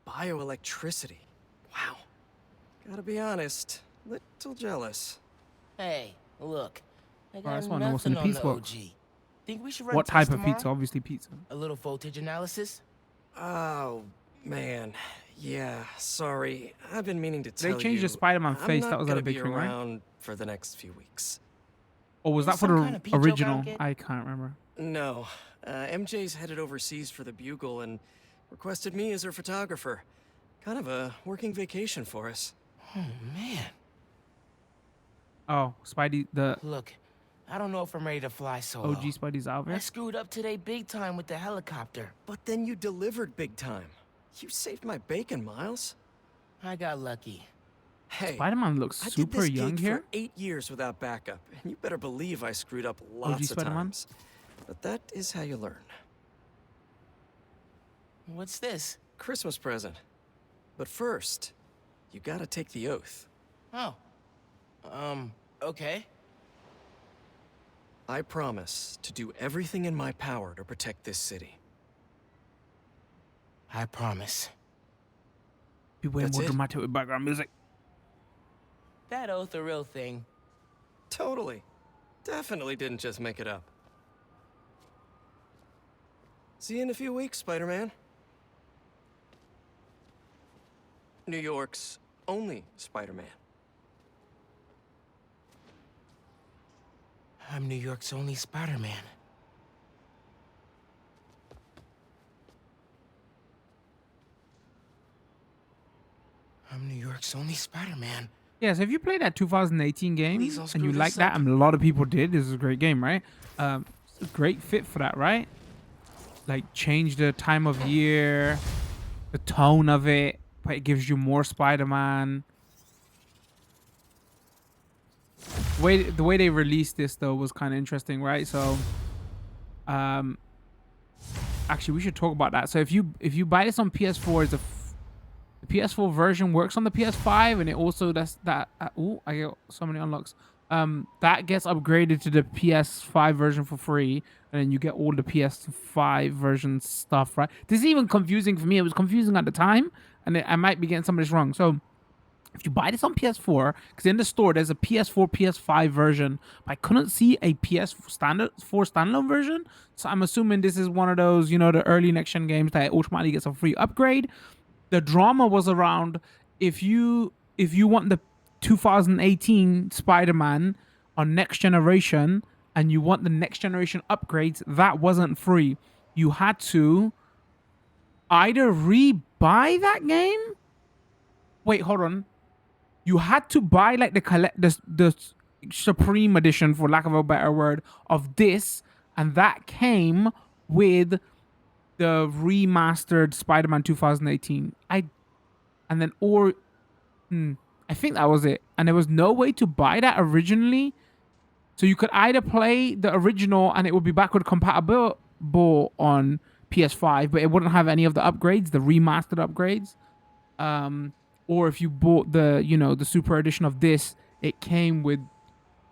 [SPEAKER 3] Bioelectricity. Wow. Gotta be honest, little jealous.
[SPEAKER 2] Hey, look. I got
[SPEAKER 1] I just wanna know what's in
[SPEAKER 2] nothing
[SPEAKER 1] the
[SPEAKER 2] on
[SPEAKER 1] pizza
[SPEAKER 2] the
[SPEAKER 1] box.
[SPEAKER 2] OG. Think we should run
[SPEAKER 1] What
[SPEAKER 2] tests
[SPEAKER 1] type of
[SPEAKER 2] tomorrow?
[SPEAKER 1] pizza? Obviously pizza.
[SPEAKER 2] A little voltage analysis?
[SPEAKER 3] Oh, man. Yeah, sorry. I've been meaning to
[SPEAKER 1] They
[SPEAKER 3] tell you.
[SPEAKER 1] changed the Spider-Man
[SPEAKER 3] I'm
[SPEAKER 1] face.
[SPEAKER 3] not
[SPEAKER 1] That was at a
[SPEAKER 3] gonna be
[SPEAKER 1] big thing, right?
[SPEAKER 3] around for the next few weeks.
[SPEAKER 1] Or was
[SPEAKER 2] There's
[SPEAKER 1] that for
[SPEAKER 2] some
[SPEAKER 1] the
[SPEAKER 2] kind of pizza joke
[SPEAKER 1] original?
[SPEAKER 2] out, kid?
[SPEAKER 1] I can't remember.
[SPEAKER 3] No. MJ's headed overseas for the Bugle and requested me as her photographer. Kind of a working vacation for us.
[SPEAKER 2] Oh, man.
[SPEAKER 1] Oh, Spidey, the
[SPEAKER 2] Look, I don't know if I'm ready to fly solo.
[SPEAKER 1] OG Spidey's out
[SPEAKER 2] I
[SPEAKER 1] there.
[SPEAKER 2] screwed up today big time with the helicopter.
[SPEAKER 3] But then you delivered big time. You saved my bacon, Miles.
[SPEAKER 2] I got lucky.
[SPEAKER 3] Hey,
[SPEAKER 1] Spider-Man looks
[SPEAKER 3] I did
[SPEAKER 1] super
[SPEAKER 3] this
[SPEAKER 1] young
[SPEAKER 3] gig
[SPEAKER 1] here.
[SPEAKER 3] for 8 years without backup, and you better believe I screwed up lots of
[SPEAKER 1] Spider-Man?
[SPEAKER 3] times. But that is how you learn.
[SPEAKER 2] What's this?
[SPEAKER 3] Christmas present. But first, you gotta take the oath.
[SPEAKER 2] Oh. Okay.
[SPEAKER 3] I promise to do everything in my power to protect this city.
[SPEAKER 2] I promise.
[SPEAKER 1] Be way
[SPEAKER 3] That's
[SPEAKER 1] more
[SPEAKER 3] it?
[SPEAKER 1] dramatic with background music.
[SPEAKER 2] That oath a real thing.
[SPEAKER 3] Totally. Definitely didn't just make it up. See you in a few weeks, Spider-Man. New York's only Spider-Man.
[SPEAKER 2] I'm New York's only Spider-Man. It's only Spider-Man.
[SPEAKER 1] Yeah, so if you play that 2018 game
[SPEAKER 2] Please don't
[SPEAKER 1] and you
[SPEAKER 2] screw
[SPEAKER 1] like
[SPEAKER 2] this
[SPEAKER 1] that,
[SPEAKER 2] up.
[SPEAKER 1] and a lot of people did, this is a great game, right? It's a great fit for that, right? Like, change the time of year, the tone of it, but it gives you more Spider-Man. The way they released this though was kind of interesting, right? So, actually, we should talk about that. So if you buy this on PS4, the PS4 version works on the PS5, and it also I get so many unlocks. That gets upgraded to the PS5 version for free, and then you get all the PS5 version stuff, right? This is even confusing for me. It was confusing at the time, and I might be getting some of this wrong. So if you buy this on PS4, because in the store there's a PS4, PS5 version, but I couldn't see a PS4 standalone version. So I'm assuming this is one of those, you know, the early next gen games that automatically gets a free upgrade. The drama was around if you want the 2018 Spider-Man on next generation and you want the next generation upgrades, that wasn't free. You had to either re-buy that game. Wait, hold on. You had to buy like the Supreme Edition, for lack of a better word, of this, and that came with the remastered Spider-Man 2018. I think that was it. And there was no way to buy that originally. So you could either play the original and it would be backward compatible on PS5, but it wouldn't have any of the upgrades, the remastered upgrades. Or if you bought the, you know, the super edition of this, it came with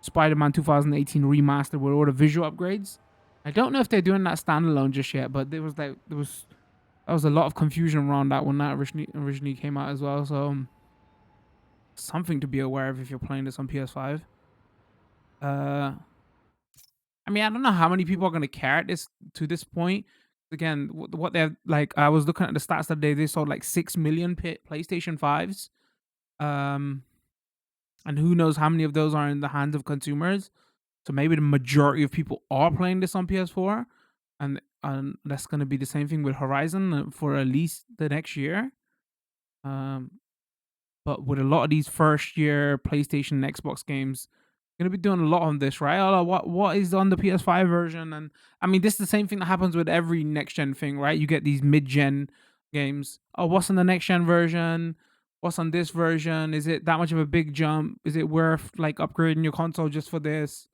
[SPEAKER 1] Spider-Man 2018 remastered with all the visual upgrades. I don't know if they're doing that standalone just yet, but there was a lot of confusion around that when that originally came out as well. So something to be aware of if you're playing this on PS5. I mean, I don't know how many people are gonna care at this to this point. Again, what they're like, I was looking at the stats the other day. They sold like 6 million PlayStation 5s. And who knows how many of those are in the hands of consumers. So maybe the majority of people are playing this on PS4, and that's going to be the same thing with Horizon for at least the next year. But with a lot of these first year PlayStation and Xbox games, going to be doing a lot on this, right? What is on the PS5 version? And I mean, this is the same thing that happens with every next gen thing, right? You get these mid-gen games. Oh, what's on the next gen version? What's on this version? Is it that much of a big jump? Is it worth like upgrading your console just for this?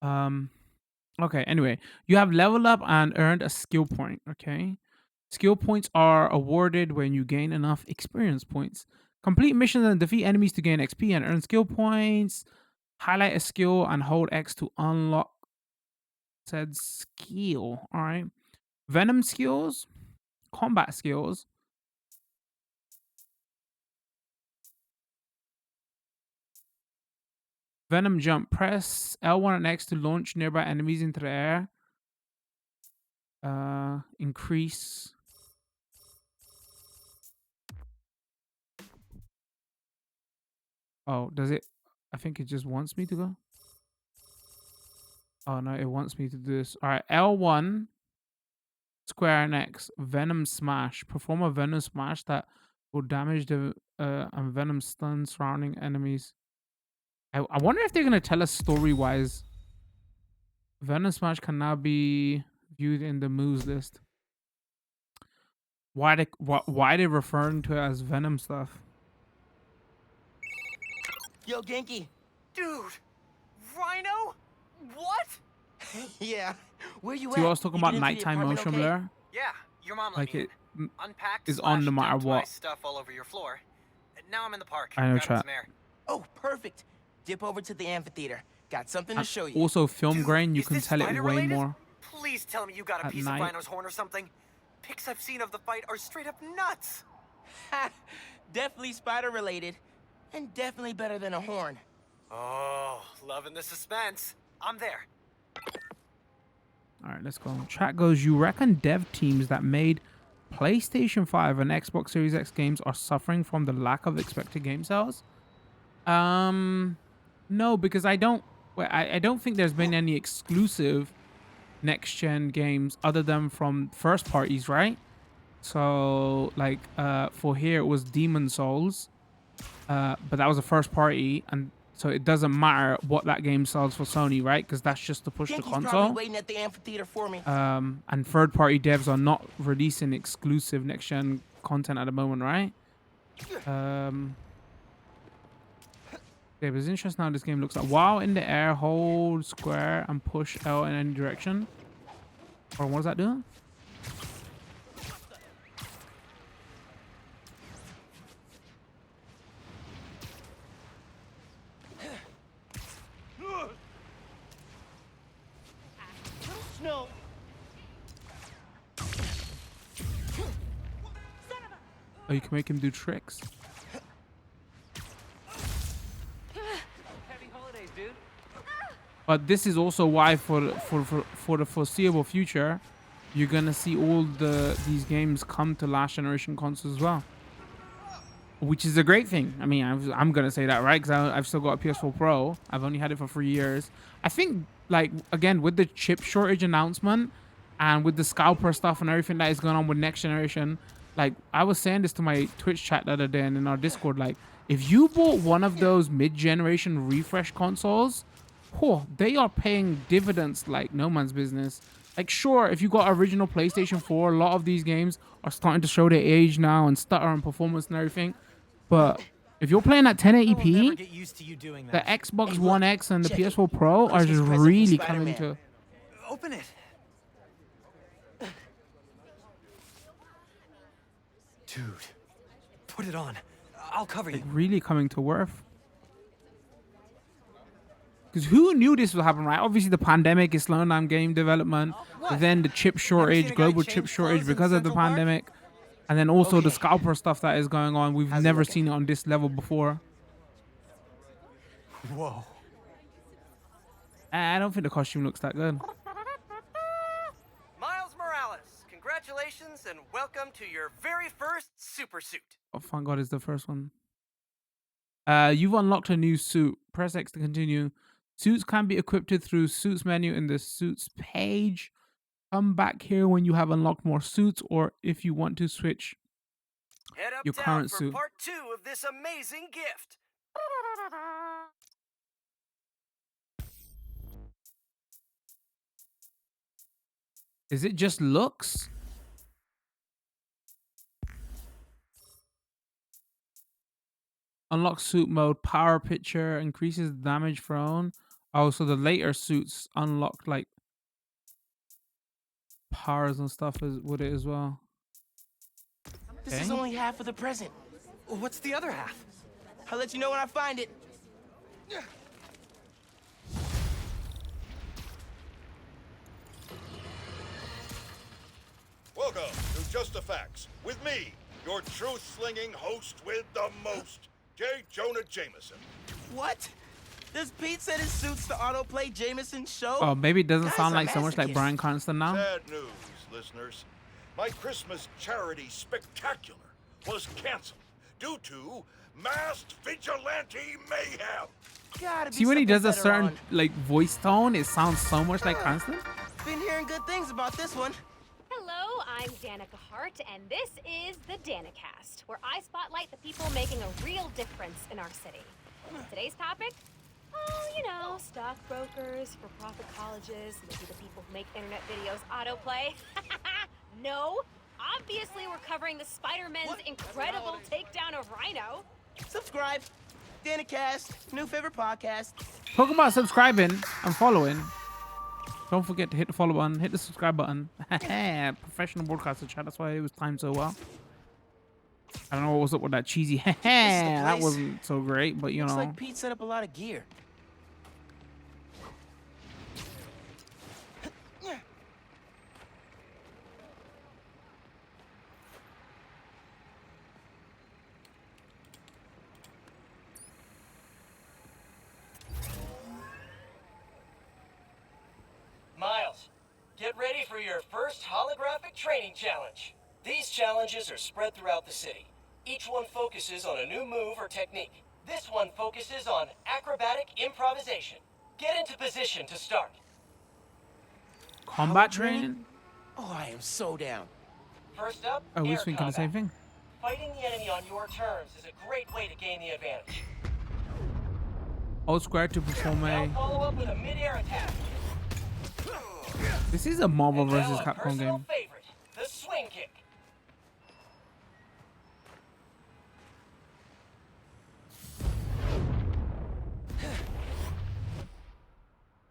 [SPEAKER 1] Okay, anyway, you have leveled up and earned a skill point, okay? Skill points are awarded when you gain enough experience points. Complete missions and defeat enemies to gain XP and earn skill points. Highlight a skill and hold X to unlock said skill. All right. Venom skills, combat skills. Venom Jump. Press L1 and X to launch nearby enemies into the air. Increase. Oh, does it? I think it just wants me to go. Oh, no, it wants me to do this. All right, L1, square and X. Venom Smash. Perform a Venom Smash that will damage the and Venom stun surrounding enemies. I wonder if they're going to tell us story-wise. Venom Smash can now be viewed in the moves list. Why they referring to it as Venom stuff?
[SPEAKER 2] Yo, Genki.
[SPEAKER 4] Dude, Rhino? What?
[SPEAKER 2] Yeah, where you at?
[SPEAKER 1] See what I was talking
[SPEAKER 2] You
[SPEAKER 1] about,
[SPEAKER 2] get into the
[SPEAKER 1] nighttime
[SPEAKER 2] apartment
[SPEAKER 1] motion
[SPEAKER 2] okay?
[SPEAKER 1] blur?
[SPEAKER 10] Yeah, your mom let
[SPEAKER 1] Like
[SPEAKER 10] me
[SPEAKER 1] it
[SPEAKER 10] unpacked
[SPEAKER 1] is on no matter
[SPEAKER 10] dumped my
[SPEAKER 1] what.
[SPEAKER 10] stuff all over your floor. And now I'm in the park.
[SPEAKER 1] I know,
[SPEAKER 10] grabbing
[SPEAKER 1] chat.
[SPEAKER 10] some air.
[SPEAKER 2] Oh, perfect. Dip over to the amphitheater. Got something to show you.
[SPEAKER 1] Also, film
[SPEAKER 10] Dude,
[SPEAKER 1] grain, you
[SPEAKER 10] is
[SPEAKER 1] can
[SPEAKER 10] this
[SPEAKER 1] tell it
[SPEAKER 10] spider
[SPEAKER 1] way
[SPEAKER 10] related?
[SPEAKER 1] more.
[SPEAKER 10] Please tell me you got a
[SPEAKER 1] At
[SPEAKER 10] piece
[SPEAKER 1] night.
[SPEAKER 10] of Rhino's horn or something. Pics I've seen of the fight are straight up nuts.
[SPEAKER 2] Ha! Definitely spider related. And definitely better than a horn.
[SPEAKER 10] Oh, loving the suspense. I'm there.
[SPEAKER 1] All right, let's go. Chat goes, you reckon dev teams that made PlayStation 5 and Xbox Series X games are suffering from the lack of expected game sales? No, because I don't think there's been any exclusive next gen games other than from first parties, right? So like for here it was Demon Souls, but that was a first party, and so it doesn't matter what that game sells for Sony, right? Because that's just to push the
[SPEAKER 2] Yankee's probably
[SPEAKER 1] console.
[SPEAKER 2] waiting at the amphitheater for me.
[SPEAKER 1] And third party devs are not releasing exclusive next gen content at the moment, right? Okay, but it's interesting how this game looks like. While in the air, hold square and push L in any direction. Or what does that do?
[SPEAKER 3] Snow.
[SPEAKER 1] Oh, you can make him do tricks.
[SPEAKER 10] Happy holidays, dude.
[SPEAKER 1] But this is also why for the foreseeable future, you're gonna see all these games come to last generation consoles as well, which is a great thing. I mean, I'm gonna say that, right? Because I've still got a PS4 Pro. I've only had it for 3 years. I think, like, again, with the chip shortage announcement and with the scalper stuff and everything that is going on with next generation, like, I was saying this to my Twitch chat the other day and in our Discord, like, if you bought one of those mid-generation refresh consoles, they are paying dividends like no man's business. Like, sure, if you got original PlayStation 4, a lot of these games are starting to show their age now and stutter on performance and everything. But if you're playing at 1080p,
[SPEAKER 10] Get used to you doing
[SPEAKER 1] the
[SPEAKER 10] that.
[SPEAKER 1] Xbox
[SPEAKER 2] Hey, look,
[SPEAKER 1] One X and the
[SPEAKER 2] check
[SPEAKER 1] PS4
[SPEAKER 2] it.
[SPEAKER 1] Pro are
[SPEAKER 2] Christmas
[SPEAKER 1] just
[SPEAKER 2] present from
[SPEAKER 1] really
[SPEAKER 2] Spider-Man.
[SPEAKER 1] coming to...
[SPEAKER 10] Open it. Dude, put it on. I'll cover you.
[SPEAKER 1] really coming to worth. Because who knew this would happen, right? Obviously, the pandemic is slowing down game development. But then the chip shortage,
[SPEAKER 2] seen a guy
[SPEAKER 1] global
[SPEAKER 2] change
[SPEAKER 1] chip shortage
[SPEAKER 2] clothes in
[SPEAKER 1] because of the
[SPEAKER 2] Central Park?
[SPEAKER 1] pandemic. And then also the
[SPEAKER 2] Okay.
[SPEAKER 1] scalper stuff that is going on. We've
[SPEAKER 2] How's it
[SPEAKER 1] never
[SPEAKER 2] looking?
[SPEAKER 1] seen it on this level before.
[SPEAKER 10] Whoa.
[SPEAKER 1] I don't think the costume looks that good.
[SPEAKER 3] Miles Morales, congratulations and welcome to your very first super suit.
[SPEAKER 1] Oh, thank God, it's the first one. You've unlocked a new suit. Press X to continue. Suits can be equipped through suits menu in the suits page. Come back here when you have unlocked more suits or if you want to switch
[SPEAKER 3] Head
[SPEAKER 1] your
[SPEAKER 3] uptown
[SPEAKER 1] current
[SPEAKER 3] for
[SPEAKER 1] suit.
[SPEAKER 3] part 2 of this amazing gift.
[SPEAKER 1] Is it just looks? Unlock suit mode. Power picture increases damage thrown. Also, the later suits unlock like powers and stuff with it as well.
[SPEAKER 2] This is
[SPEAKER 1] Okay.
[SPEAKER 2] only half of the present.
[SPEAKER 10] What's the other half?
[SPEAKER 2] I'll let you know when I find it.
[SPEAKER 8] Welcome to Just the Facts with me, your truth-slinging host with the most, J. Jonah Jameson.
[SPEAKER 2] What? Does Pete set his suits to autoplay Jameson's show?
[SPEAKER 1] Oh, maybe it doesn't
[SPEAKER 2] Guy's
[SPEAKER 1] sound
[SPEAKER 2] a
[SPEAKER 1] like so much like
[SPEAKER 2] masochist.
[SPEAKER 1] Bryan Cranston now.
[SPEAKER 8] Sad news, listeners. My Christmas charity spectacular was canceled due to masked vigilante mayhem.
[SPEAKER 2] Gotta be
[SPEAKER 1] See when he
[SPEAKER 2] something
[SPEAKER 1] does a
[SPEAKER 2] better
[SPEAKER 1] certain
[SPEAKER 2] on.
[SPEAKER 1] like voice tone, it sounds so much like Cranston.
[SPEAKER 2] Been hearing good things about this one.
[SPEAKER 11] Hello, I'm Danica Hart, and this is the Danicast, where I spotlight the people making a real difference in our city. Today's topic? Oh, you know, stockbrokers, for-profit colleges, maybe the people who make internet videos autoplay. No, obviously we're covering the Spider-Man's incredible takedown of Rhino.
[SPEAKER 2] Subscribe. Danicast, new favorite podcast.
[SPEAKER 1] Talk about subscribing and following. Don't forget to hit the follow button, hit the subscribe button. Professional broadcaster chat. That's why it was timed so well. I don't know what was up with that cheesy. That
[SPEAKER 2] place.
[SPEAKER 1] wasn't so great, but you
[SPEAKER 2] Looks
[SPEAKER 1] know.
[SPEAKER 2] like Pete set up a lot of gear.
[SPEAKER 3] Miles, get ready for your first holographic training challenge. These challenges are spread throughout the city. Each one focuses on a new move or technique. This one focuses on acrobatic improvisation. Get into position to start.
[SPEAKER 1] Combat
[SPEAKER 2] training?
[SPEAKER 1] training?
[SPEAKER 2] Oh, I am so down.
[SPEAKER 3] First up,
[SPEAKER 1] Oh, we're
[SPEAKER 3] air
[SPEAKER 1] thinking the same
[SPEAKER 3] combat.
[SPEAKER 1] thing.
[SPEAKER 3] Fighting the enemy on your terms is a great way to gain the advantage.
[SPEAKER 1] Hold square to perform
[SPEAKER 3] Now
[SPEAKER 1] a.
[SPEAKER 3] follow up with a mid-air attack.
[SPEAKER 1] This is a Marvel
[SPEAKER 3] And
[SPEAKER 1] vs.
[SPEAKER 3] now a
[SPEAKER 1] Capcom
[SPEAKER 3] personal
[SPEAKER 1] game.
[SPEAKER 3] favorite, the swing kick.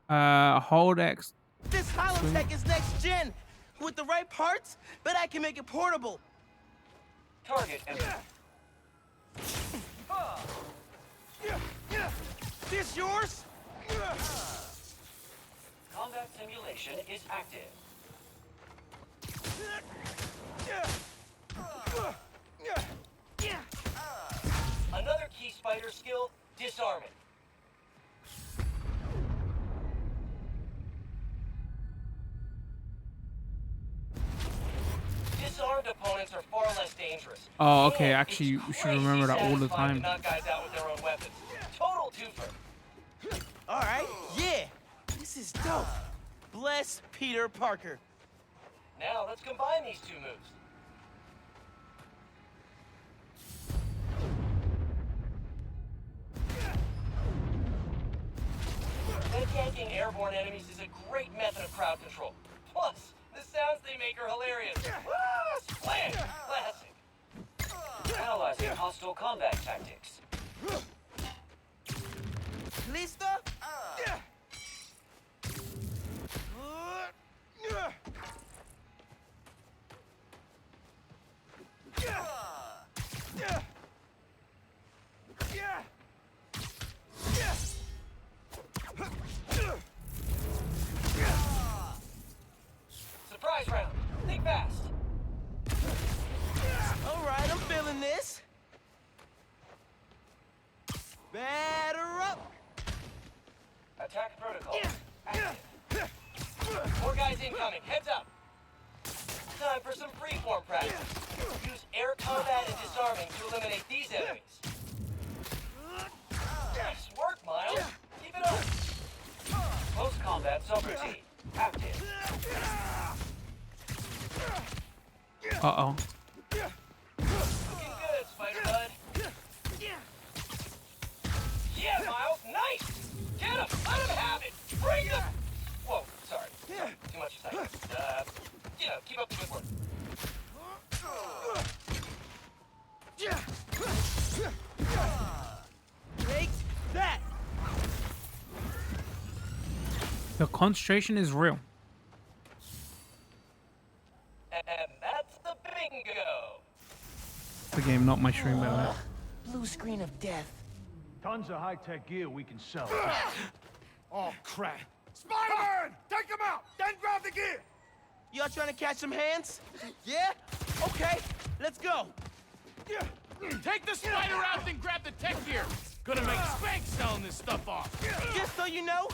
[SPEAKER 1] Hold X.
[SPEAKER 2] This Holotech is next gen. With the right parts, bet I can make it portable.
[SPEAKER 3] Target and
[SPEAKER 2] This yours?
[SPEAKER 3] combat simulation is active. Another key spider skill, disarming. Disarmed opponents are far less dangerous.
[SPEAKER 1] Oh, okay.
[SPEAKER 3] And
[SPEAKER 1] Actually,
[SPEAKER 3] it's
[SPEAKER 1] you should
[SPEAKER 3] crazy
[SPEAKER 1] remember that all the
[SPEAKER 3] satisfying
[SPEAKER 1] time.
[SPEAKER 3] to knock guys out with their own weapons. Total twofer.
[SPEAKER 2] All right, yeah. This is dope. Bless Peter Parker.
[SPEAKER 3] Now let's combine these two moves. Head yanking airborne enemies is a great method of crowd control. Plus, the sounds they make are hilarious. Splat! Classic. Analyzing hostile combat tactics.
[SPEAKER 2] Listo?
[SPEAKER 3] Surprise round. Think fast.
[SPEAKER 2] All right, I'm feeling this. Batter up.
[SPEAKER 3] Attack protocol. Active. More guys incoming. Heads up. Time for some freeform practice. Use air combat and disarming to eliminate these enemies. Nice work, Miles. Keep it up. Post-combat subroutine. Active.
[SPEAKER 1] Uh-oh.
[SPEAKER 3] Looking good, Spider-Bud. Yeah, Miles. Nice. Get him. Let him have it. Bring him. Whoa, sorry. Too much excitement. Keep up the good work.
[SPEAKER 2] Take that.
[SPEAKER 1] The concentration is real.
[SPEAKER 3] And that's the bingo.
[SPEAKER 1] The game, not my stream, by the way.
[SPEAKER 2] Blue screen of death.
[SPEAKER 7] Tons of high-tech gear we can sell.
[SPEAKER 4] Oh, crap. Spider-Man! Take him out! Then grab the gear!
[SPEAKER 2] Y'all trying to catch some hands? Yeah? Okay, let's go.
[SPEAKER 4] Take the spider out, then grab the tech gear. Gonna make spank selling this stuff off.
[SPEAKER 2] Just so you know,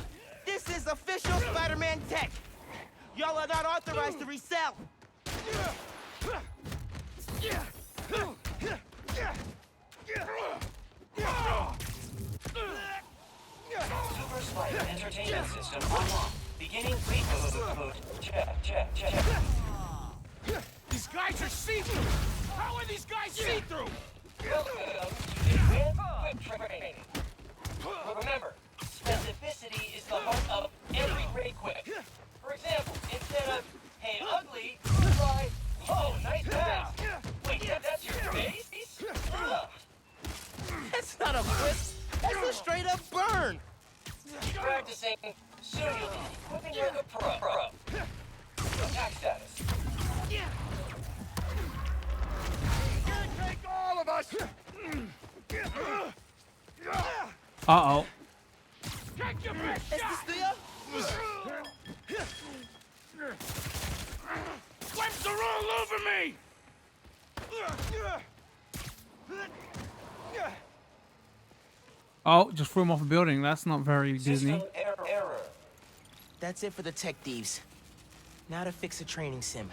[SPEAKER 2] this is official Spider-Man tech. Y'all are not authorized to resell.
[SPEAKER 3] Super Spider Entertainment System unlocked. Beginning reboot mode. Check.
[SPEAKER 4] These guys are see-through. How are these guys see-through?
[SPEAKER 3] Welcome to Advanced Quick Training. Remember, specificity is the heart of every great quick. For example, instead of, hey, ugly, try, oh, nice pass. Wait, that's your face?
[SPEAKER 2] That's not a whip. That's a straight-up burn.
[SPEAKER 3] Keep practicing. Soon you'll be equipping like a pro. Attack status.
[SPEAKER 4] Take all of us!
[SPEAKER 1] Uh-oh.
[SPEAKER 4] Take your best
[SPEAKER 2] Is
[SPEAKER 4] shot!
[SPEAKER 2] this Leo?
[SPEAKER 4] Webs are all over me!
[SPEAKER 1] Oh, just threw him off a building. That's not very Disney.
[SPEAKER 3] System error.
[SPEAKER 2] That's it for the tech thieves. Now to fix a training sim.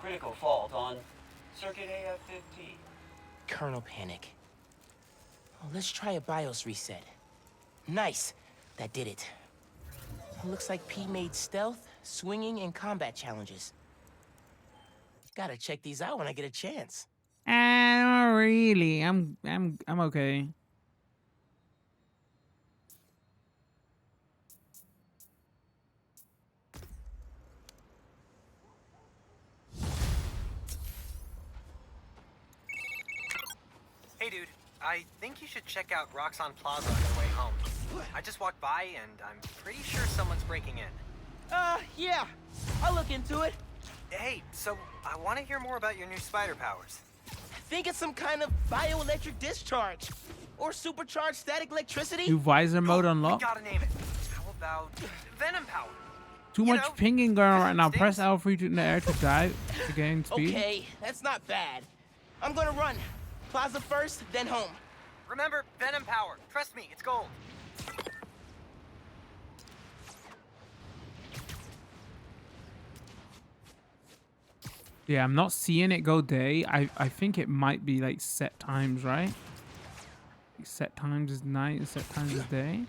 [SPEAKER 3] Critical fault on circuit AF-15.
[SPEAKER 2] Kernel panic. Oh, let's try a BIOS reset. Nice. That did it. Looks like P made stealth, swinging, and combat challenges. Gotta check these out when I get a chance.
[SPEAKER 1] Not really. I'm okay.
[SPEAKER 10] Hey, dude. I think you should check out Roxxon Plaza on your way home. I just walked by, and I'm pretty sure someone's breaking in.
[SPEAKER 2] Yeah. I'll look into it.
[SPEAKER 10] Hey, so I want to hear more about your new spider powers.
[SPEAKER 2] I think it's some kind of bioelectric discharge. Or supercharged static electricity.
[SPEAKER 1] New visor mode
[SPEAKER 10] I
[SPEAKER 1] unlocked.
[SPEAKER 10] gotta name it. How about Venom power?
[SPEAKER 1] Too
[SPEAKER 10] You
[SPEAKER 1] much
[SPEAKER 10] know,
[SPEAKER 1] pinging going on right now.
[SPEAKER 10] stinks.
[SPEAKER 1] Press L3 in the air to dive to gain speed.
[SPEAKER 2] Okay, that's not bad. I'm gonna run. Plaza first, then home.
[SPEAKER 10] Remember, Venom power. Trust me, it's gold.
[SPEAKER 1] Yeah, I'm not seeing it go day. I think it might be like set times, right? Like set times is night and set times is day.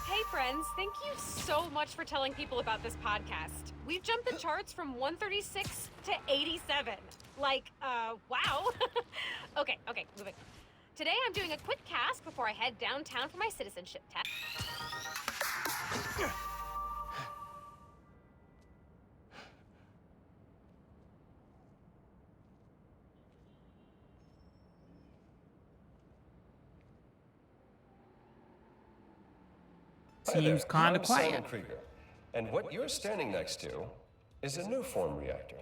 [SPEAKER 11] Hey friends, thank you so much for telling people about this podcast. We've jumped the charts from 136 to 87. Like, wow. Okay, moving. Today I'm doing a quick cast before I head downtown for my citizenship test.
[SPEAKER 9] Hi there,
[SPEAKER 1] Seems kind of
[SPEAKER 9] I'm
[SPEAKER 1] quiet.
[SPEAKER 9] Simon Krieger, and what you're standing next to is a new form reactor.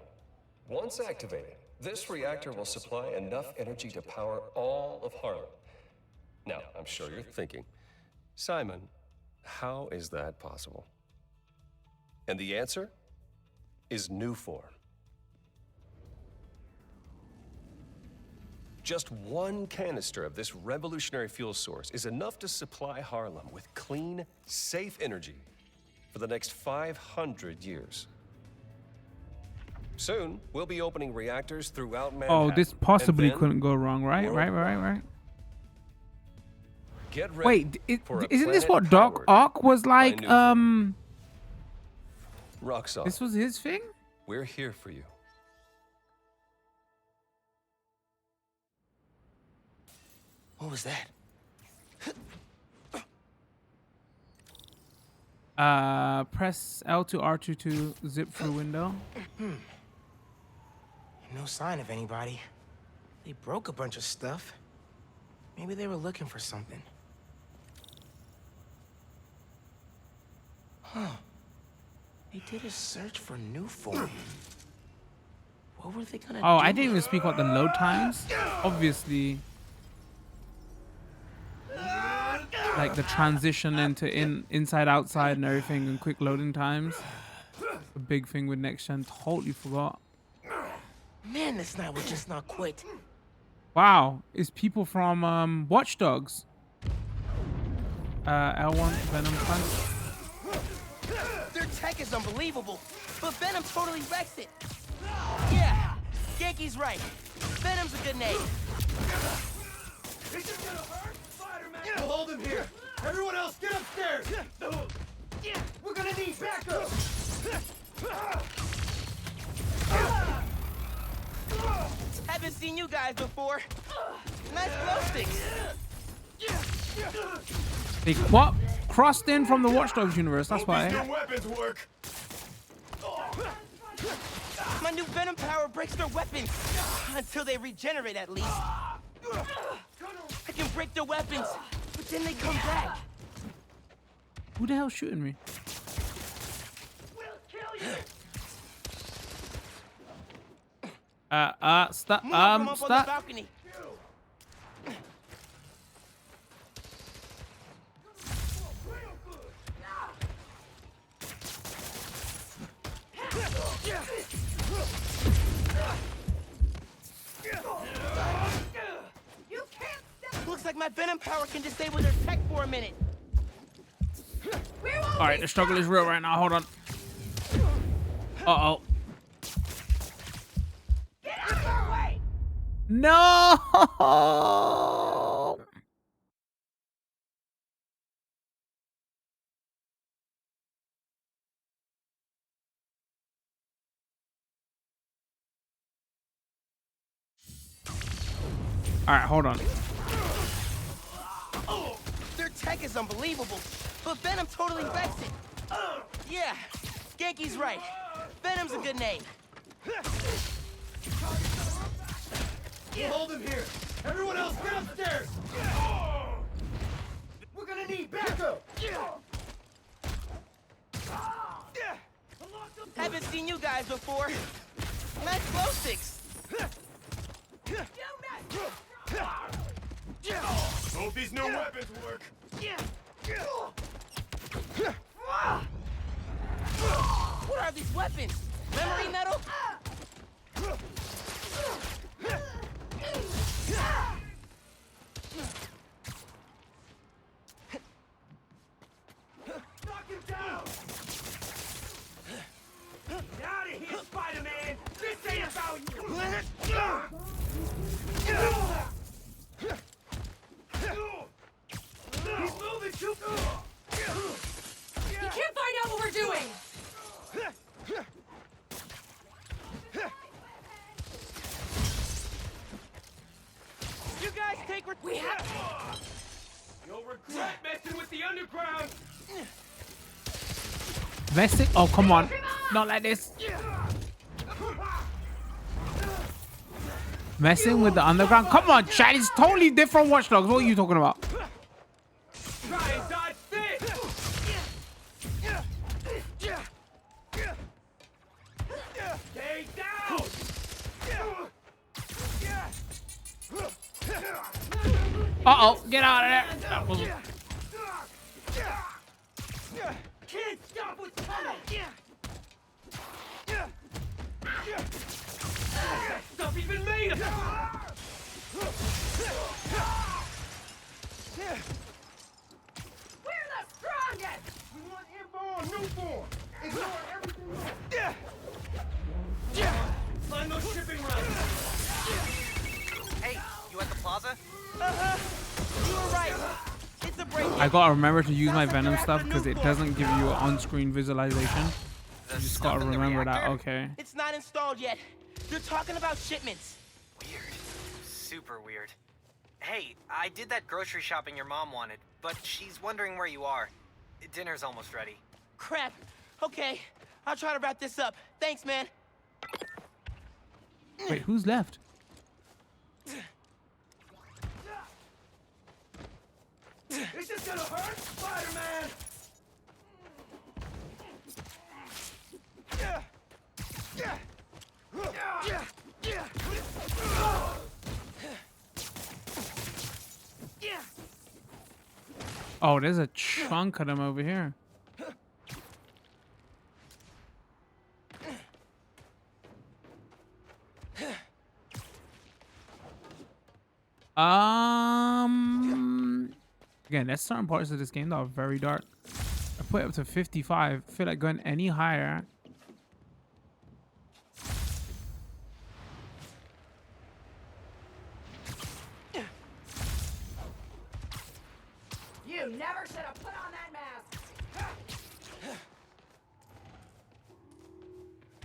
[SPEAKER 9] Once activated, this reactor will supply enough energy to power all of Harlem. Now, I'm sure you're thinking, Simon, how is that possible? And the answer is new form. Just one canister of this revolutionary fuel source is enough to supply Harlem with clean, safe energy for the next 500 years. Soon, we'll be opening reactors throughout Manhattan.
[SPEAKER 1] Oh, this possibly
[SPEAKER 9] and then
[SPEAKER 1] couldn't go wrong, right? Right.
[SPEAKER 9] Get ready
[SPEAKER 1] Wait,
[SPEAKER 9] for a
[SPEAKER 1] isn't this what
[SPEAKER 9] planet
[SPEAKER 1] Doc
[SPEAKER 9] powered
[SPEAKER 1] Ock was
[SPEAKER 9] by
[SPEAKER 1] like?
[SPEAKER 9] new form. Roxxon,
[SPEAKER 1] This was his thing?
[SPEAKER 9] we're here for you.
[SPEAKER 2] What was that?
[SPEAKER 1] Press L2 R2 to zip through window.
[SPEAKER 2] No sign of anybody. They broke a bunch of stuff. Maybe they were looking for something. Huh. They did a search for new form. What were they gonna do?
[SPEAKER 1] Oh, I didn't even speak about the load times. Obviously, like the transition into inside, outside, and everything, and quick loading times. A big thing with next gen. Totally forgot.
[SPEAKER 2] Man, this night will just not quit.
[SPEAKER 1] Wow, it's people from Watch Dogs. L1 Venom Punch.
[SPEAKER 2] Their tech is unbelievable, but Venom totally wrecks it. Yeah, Yankee's right. Venom's a good name.
[SPEAKER 4] Is this gonna hurt? Spider-Man! We'll hold him here. Everyone else, get upstairs. We're gonna need backup.
[SPEAKER 2] Haven't seen you guys before. Nice glow sticks.
[SPEAKER 1] They crossed in from the Watch Dogs universe. That's why.
[SPEAKER 4] New weapons work.
[SPEAKER 2] My new Venom power breaks their weapons. Until they regenerate, at least. I can break their weapons, but then they come back.
[SPEAKER 1] Who the hell's shooting me?
[SPEAKER 4] We'll kill you.
[SPEAKER 1] Stop.
[SPEAKER 2] Move from up on the
[SPEAKER 1] Stop.
[SPEAKER 2] balcony. Looks like my Venom power can disable their tech for a minute.
[SPEAKER 1] All right, the struggle is real right now. Hold on. Uh-oh.
[SPEAKER 4] Get out of our way.
[SPEAKER 1] No! All right, hold on.
[SPEAKER 2] Their tech is unbelievable, but Venom totally wrecks it. Yeah, Genki's right. Venom's a good name.
[SPEAKER 4] Hold him here. Everyone else, get upstairs. We're gonna need backup.
[SPEAKER 2] Haven't seen you guys before. Nice glow sticks.
[SPEAKER 4] Hope these new weapons work.
[SPEAKER 2] What are these weapons? Memory metal?
[SPEAKER 4] Knock him down. Get out of here, Spider-Man. This ain't about you. He's moving too far.
[SPEAKER 5] You can't find out what we're doing!
[SPEAKER 2] You guys take
[SPEAKER 5] We have...
[SPEAKER 4] You'll regret messing with the underground.
[SPEAKER 1] Vesting? Oh, come on. Not like this. Messing with the underground? Come on, Chad. It's totally different Watch Dogs. What are you talking about?
[SPEAKER 4] Try and dodge this. Stay down.
[SPEAKER 1] Uh-oh. Get out of there. That was...
[SPEAKER 4] Can't stop what's coming. That stuff even made him.
[SPEAKER 5] We're the strongest!
[SPEAKER 4] We want info on new form. Ignore everything else. Find those shipping routes.
[SPEAKER 10] Hey, you at the plaza?
[SPEAKER 2] You were right. It's a break.
[SPEAKER 1] I gotta remember to use my Venom stuff because it doesn't give you an on-screen visualization.
[SPEAKER 10] The
[SPEAKER 1] You just
[SPEAKER 10] stuff
[SPEAKER 1] gotta
[SPEAKER 10] in the
[SPEAKER 1] remember that.
[SPEAKER 10] reactor?
[SPEAKER 1] Okay.
[SPEAKER 2] It's not installed yet. They're talking about shipments.
[SPEAKER 10] Weird. Super weird. Hey, I did that grocery shopping your mom wanted, but she's wondering where you are. Dinner's almost ready.
[SPEAKER 2] Crap. Okay, I'll try to wrap this up. Thanks, man.
[SPEAKER 1] Wait, who's left?
[SPEAKER 4] Is this gonna hurt, Spider-Man?
[SPEAKER 1] Oh, there's a chunk of them over here. Again, there's certain parts of this game that are very dark. I put it up to 55. I feel like going any higher.
[SPEAKER 5] You never should have put on that mask!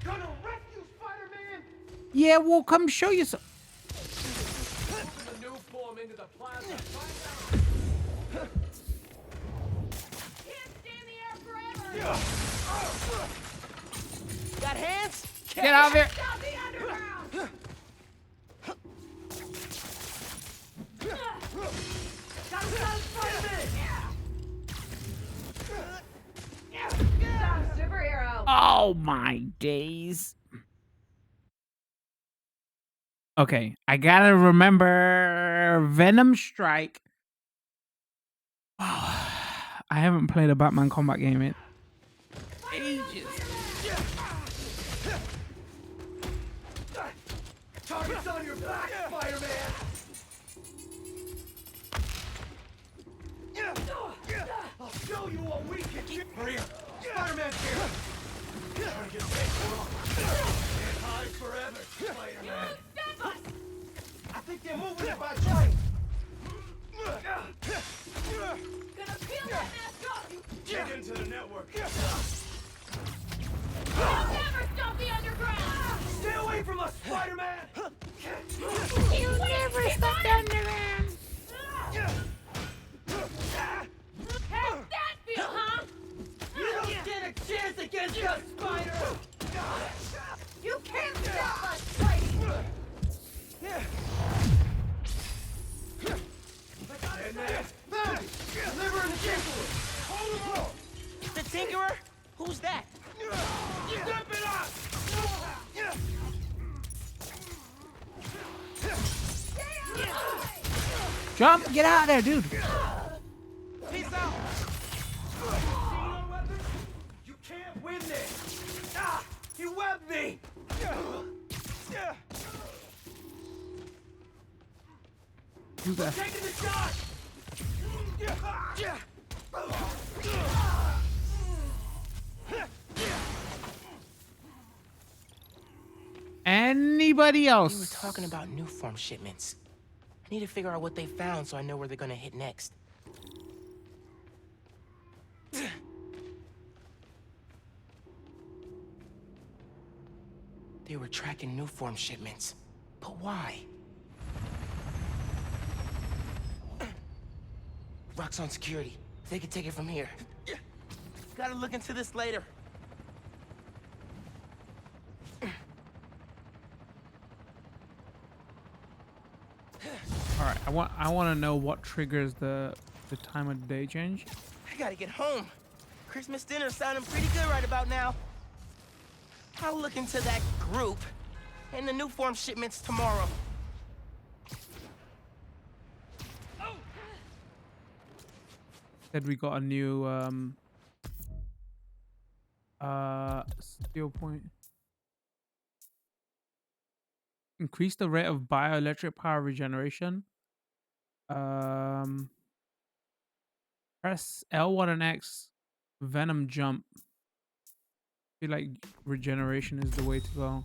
[SPEAKER 4] Gonna rescue Spider-Man?
[SPEAKER 1] Yeah, well, come show you some.
[SPEAKER 4] The new form into the plaza.
[SPEAKER 5] Can't stay in the air forever!
[SPEAKER 2] Got hands?
[SPEAKER 1] Get out of here.
[SPEAKER 5] Stop the underground! Gotta stop Spider-Man! Stop, superhero!
[SPEAKER 1] Oh my days. Okay, I gotta remember Venom Strike. I haven't played a Batman combat game in ages.
[SPEAKER 4] Target's on your back, Spider-Man! I'll show you what we can do! Hurry up! Spider-Man's here! Trying to get safe can't hide forever, Spider-Man!
[SPEAKER 5] Stop us!
[SPEAKER 4] I think they're moving it by train!
[SPEAKER 5] Gonna peel that mask off!
[SPEAKER 4] Dig into the network!
[SPEAKER 5] You'll never stop the underground!
[SPEAKER 4] Stay away from us, Spider-Man!
[SPEAKER 1] You never stop Thunderman.
[SPEAKER 11] How's that feel, huh?
[SPEAKER 4] You don't stand a chance against us, Spider!
[SPEAKER 5] You can't stop us, Spidey!
[SPEAKER 4] Deliver the Tinkerer! Hold him up!
[SPEAKER 2] The Tinkerer? Who's that?
[SPEAKER 4] Step it up!
[SPEAKER 1] Jump! Get out of there, dude.
[SPEAKER 4] Peace out! You can't win this! Ah! He webbed me!
[SPEAKER 1] Who's that?
[SPEAKER 4] Taking the shot!
[SPEAKER 1] Anybody
[SPEAKER 2] We were
[SPEAKER 1] else?
[SPEAKER 2] talking about new form shipments. I need to figure out what they found so I know where they're gonna hit next. They were tracking new form shipments. But why? Rock's on security. They can take it from here. Gotta look into this later.
[SPEAKER 1] All right, I want to know what triggers the time of the day change.
[SPEAKER 2] I gotta get home. Christmas dinner's sounding pretty good right about now. I'll look into that group and the new form shipments tomorrow.
[SPEAKER 1] Said we got a new steel point. Increase the rate of bioelectric power regeneration. Press L1 and X. Venom Jump. I feel like regeneration is the way to go.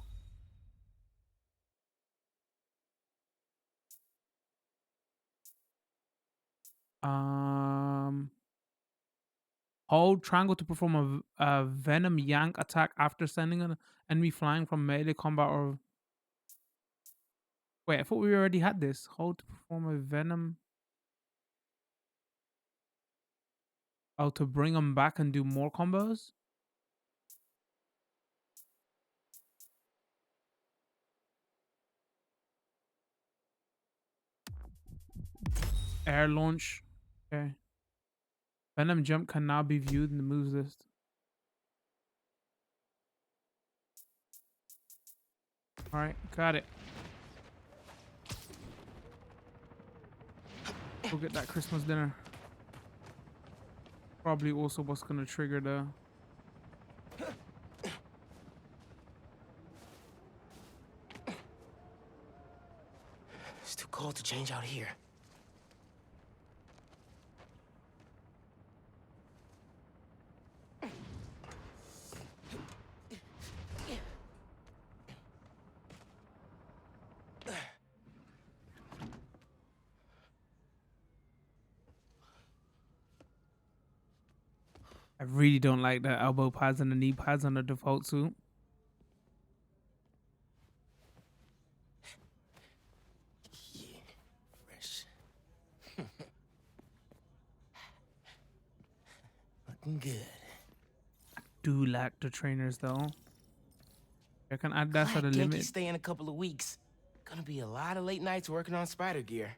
[SPEAKER 1] Hold triangle to perform a Venom Yank attack after sending an enemy flying from melee combat or... Wait, I thought we already had this. Hold to perform a Venom... Oh, to bring them back and do more combos? Air launch. Okay. Venom Jump can now be viewed in the moves list. Alright, got it. Go get that Christmas dinner. Probably also what's gonna trigger the...
[SPEAKER 2] It's too cold to change out here.
[SPEAKER 1] I really don't like the elbow pads and the knee pads on the default suit.
[SPEAKER 2] Yeah, fresh. Looking good.
[SPEAKER 1] Do like the trainers though. I can add that to the
[SPEAKER 2] Glad
[SPEAKER 1] limit.
[SPEAKER 2] Genki's staying a couple of weeks. Gonna be a lot of late nights working on spider gear.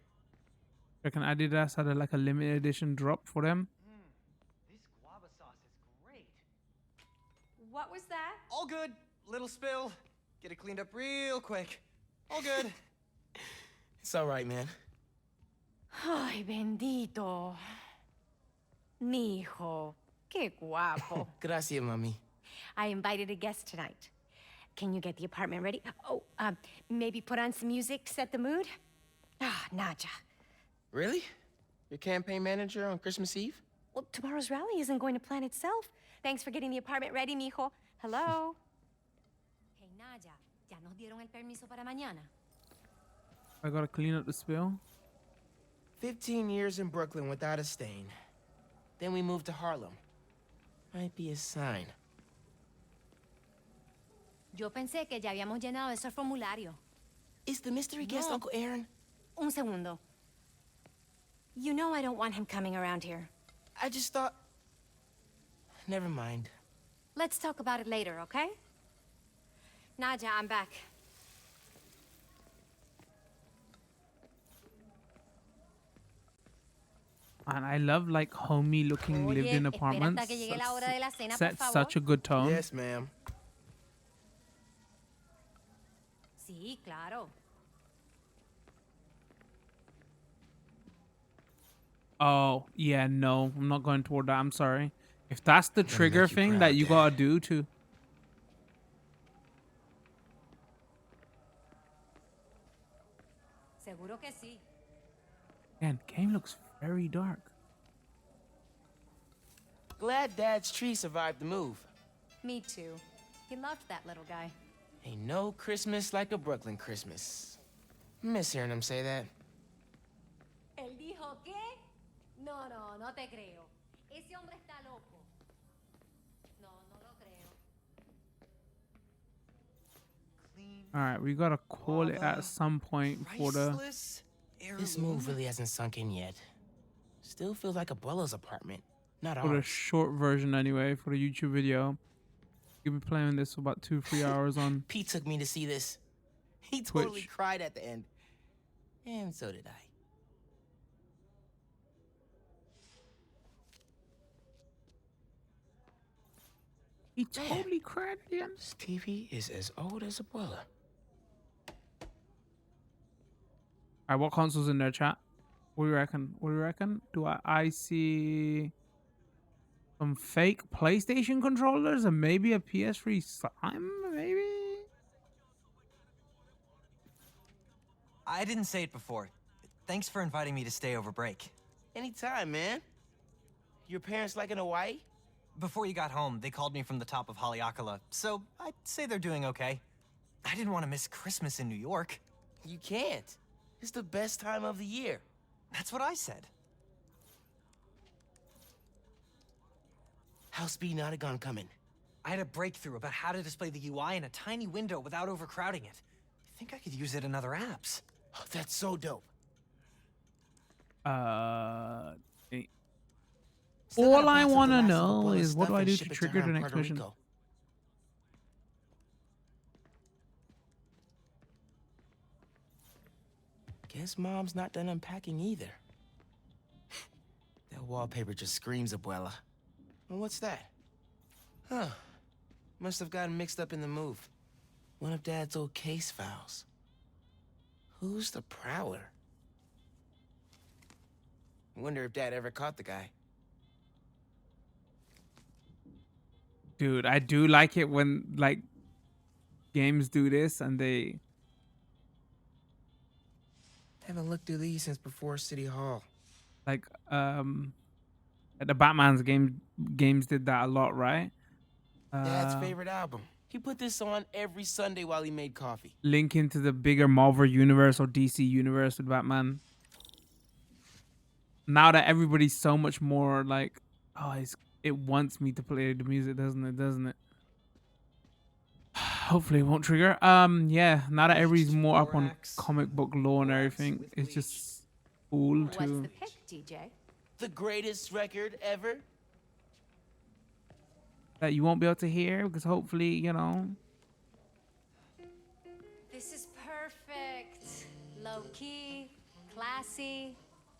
[SPEAKER 1] I can add that as like a limited edition drop for them.
[SPEAKER 10] This guava sauce is great.
[SPEAKER 11] What was that?
[SPEAKER 10] All good. Little spill. Get it cleaned up real quick. All good.
[SPEAKER 2] It's all right, man.
[SPEAKER 5] Ay, bendito. Mi hijo. Qué guapo.
[SPEAKER 2] Gracias, mami.
[SPEAKER 5] I invited a guest tonight. Can you get the apartment ready? Oh, maybe put on some music, set the mood? Ah, Naja.
[SPEAKER 2] Really? Your campaign manager on Christmas Eve?
[SPEAKER 5] Well, tomorrow's rally isn't going to plan itself. Thanks for getting the apartment ready, mijo. Hello? Hey, Naja. ¿Ya nos dieron el permiso para mañana?
[SPEAKER 1] I gotta clean up the spill.
[SPEAKER 2] 15 years in Brooklyn without a stain. Then we moved to Harlem. Might be a sign.
[SPEAKER 5] Yo pensé que ya habíamos llenado ese formulario.
[SPEAKER 2] Is the mystery guest Uncle Aaron?
[SPEAKER 5] Un segundo. You know I don't want him coming around here.
[SPEAKER 2] I just thought... Never mind.
[SPEAKER 5] Let's talk about it later, okay? Nadia, I'm back.
[SPEAKER 1] And I love like homey looking
[SPEAKER 5] Oye,
[SPEAKER 1] lived-in
[SPEAKER 5] espera
[SPEAKER 1] apartments.
[SPEAKER 5] hasta que llegue la hora de la cena, por
[SPEAKER 1] Sets
[SPEAKER 5] favor.
[SPEAKER 1] such a good tone.
[SPEAKER 2] Yes, ma'am.
[SPEAKER 5] Sí, claro.
[SPEAKER 1] Oh, yeah, no, I'm not going toward that. I'm sorry. If that's the
[SPEAKER 2] Gonna
[SPEAKER 1] trigger
[SPEAKER 2] make you
[SPEAKER 1] thing
[SPEAKER 2] proud,
[SPEAKER 1] that you
[SPEAKER 2] Dad.
[SPEAKER 1] gotta do to...
[SPEAKER 5] Seguro que sí.
[SPEAKER 1] Man, game looks very dark.
[SPEAKER 2] Glad Dad's tree survived the move.
[SPEAKER 5] Me too. He loved that little guy.
[SPEAKER 2] Ain't no Christmas like a Brooklyn Christmas. Miss hearing him say that.
[SPEAKER 5] ¿Él dijo qué? No, no te creo. Ese hombre está loco. No, no lo creo.
[SPEAKER 1] All right, we gotta call it at some point for the...
[SPEAKER 10] Priceless
[SPEAKER 2] This move really hasn't sunk in yet. Still feels like Abuela's apartment, not
[SPEAKER 1] For the
[SPEAKER 2] ours.
[SPEAKER 1] short version anyway, for the YouTube video. You'll be playing this for about 2-3 hours on
[SPEAKER 2] Pete took me to see this. He totally
[SPEAKER 1] Twitch.
[SPEAKER 2] cried at the end. And so did I.
[SPEAKER 1] He totally cried again.
[SPEAKER 2] This TV is as old as Abuela.
[SPEAKER 1] Alright, what consoles in there, chat? What do you reckon? What do you reckon? Do I see some fake PlayStation controllers and maybe a PS3 Slime? Maybe?
[SPEAKER 10] I didn't say it before. Thanks for inviting me to stay over break.
[SPEAKER 2] Anytime, man. Your parents like in Hawaii?
[SPEAKER 10] Before you got home, they called me from the top of Haleakala, so I'd say they're doing okay. I didn't want to miss Christmas in New York.
[SPEAKER 2] You can't. It's the best time of the year.
[SPEAKER 10] That's what I said.
[SPEAKER 2] How's Speed Notagon coming?
[SPEAKER 10] I had a breakthrough about how to display the UI in a tiny window without overcrowding it. I think I could use it in other apps.
[SPEAKER 2] Oh, that's so dope. Still
[SPEAKER 1] All
[SPEAKER 2] got a
[SPEAKER 1] I
[SPEAKER 2] box of
[SPEAKER 1] want to
[SPEAKER 2] the last
[SPEAKER 1] know
[SPEAKER 2] Abuela
[SPEAKER 1] is what
[SPEAKER 2] stuff
[SPEAKER 1] do I
[SPEAKER 2] and
[SPEAKER 1] do
[SPEAKER 2] ship
[SPEAKER 1] to
[SPEAKER 2] it
[SPEAKER 1] trigger
[SPEAKER 2] her
[SPEAKER 1] the
[SPEAKER 2] in
[SPEAKER 1] next
[SPEAKER 2] Puerto
[SPEAKER 1] mission?
[SPEAKER 2] Rico. Guess Mom's not done unpacking either. That wallpaper just screams Abuela. Well, what's that? Huh. Must have gotten mixed up in the move. One of Dad's old case files. Who's the Prowler? I wonder if Dad ever caught the guy.
[SPEAKER 1] Dude, I do like it when like games do this and they
[SPEAKER 2] Haven't looked through these since before City Hall.
[SPEAKER 1] like the Batman's games did that a lot, right?
[SPEAKER 2] Dad's favorite album. He put this on every Sunday while he made coffee.
[SPEAKER 1] Link into the bigger Marvel universe or DC universe with Batman. Now that everybody's so much more like, oh, it wants me to play the music, doesn't it? Doesn't it? Hopefully it won't trigger. Yeah, now that everybody's more up on comic book lore and everything, it's just cool
[SPEAKER 5] What's
[SPEAKER 1] to...
[SPEAKER 5] the pick, DJ?
[SPEAKER 2] The greatest record ever?
[SPEAKER 1] that you won't be able to hear because hopefully, you know.
[SPEAKER 5] This is perfect. Low key, classy.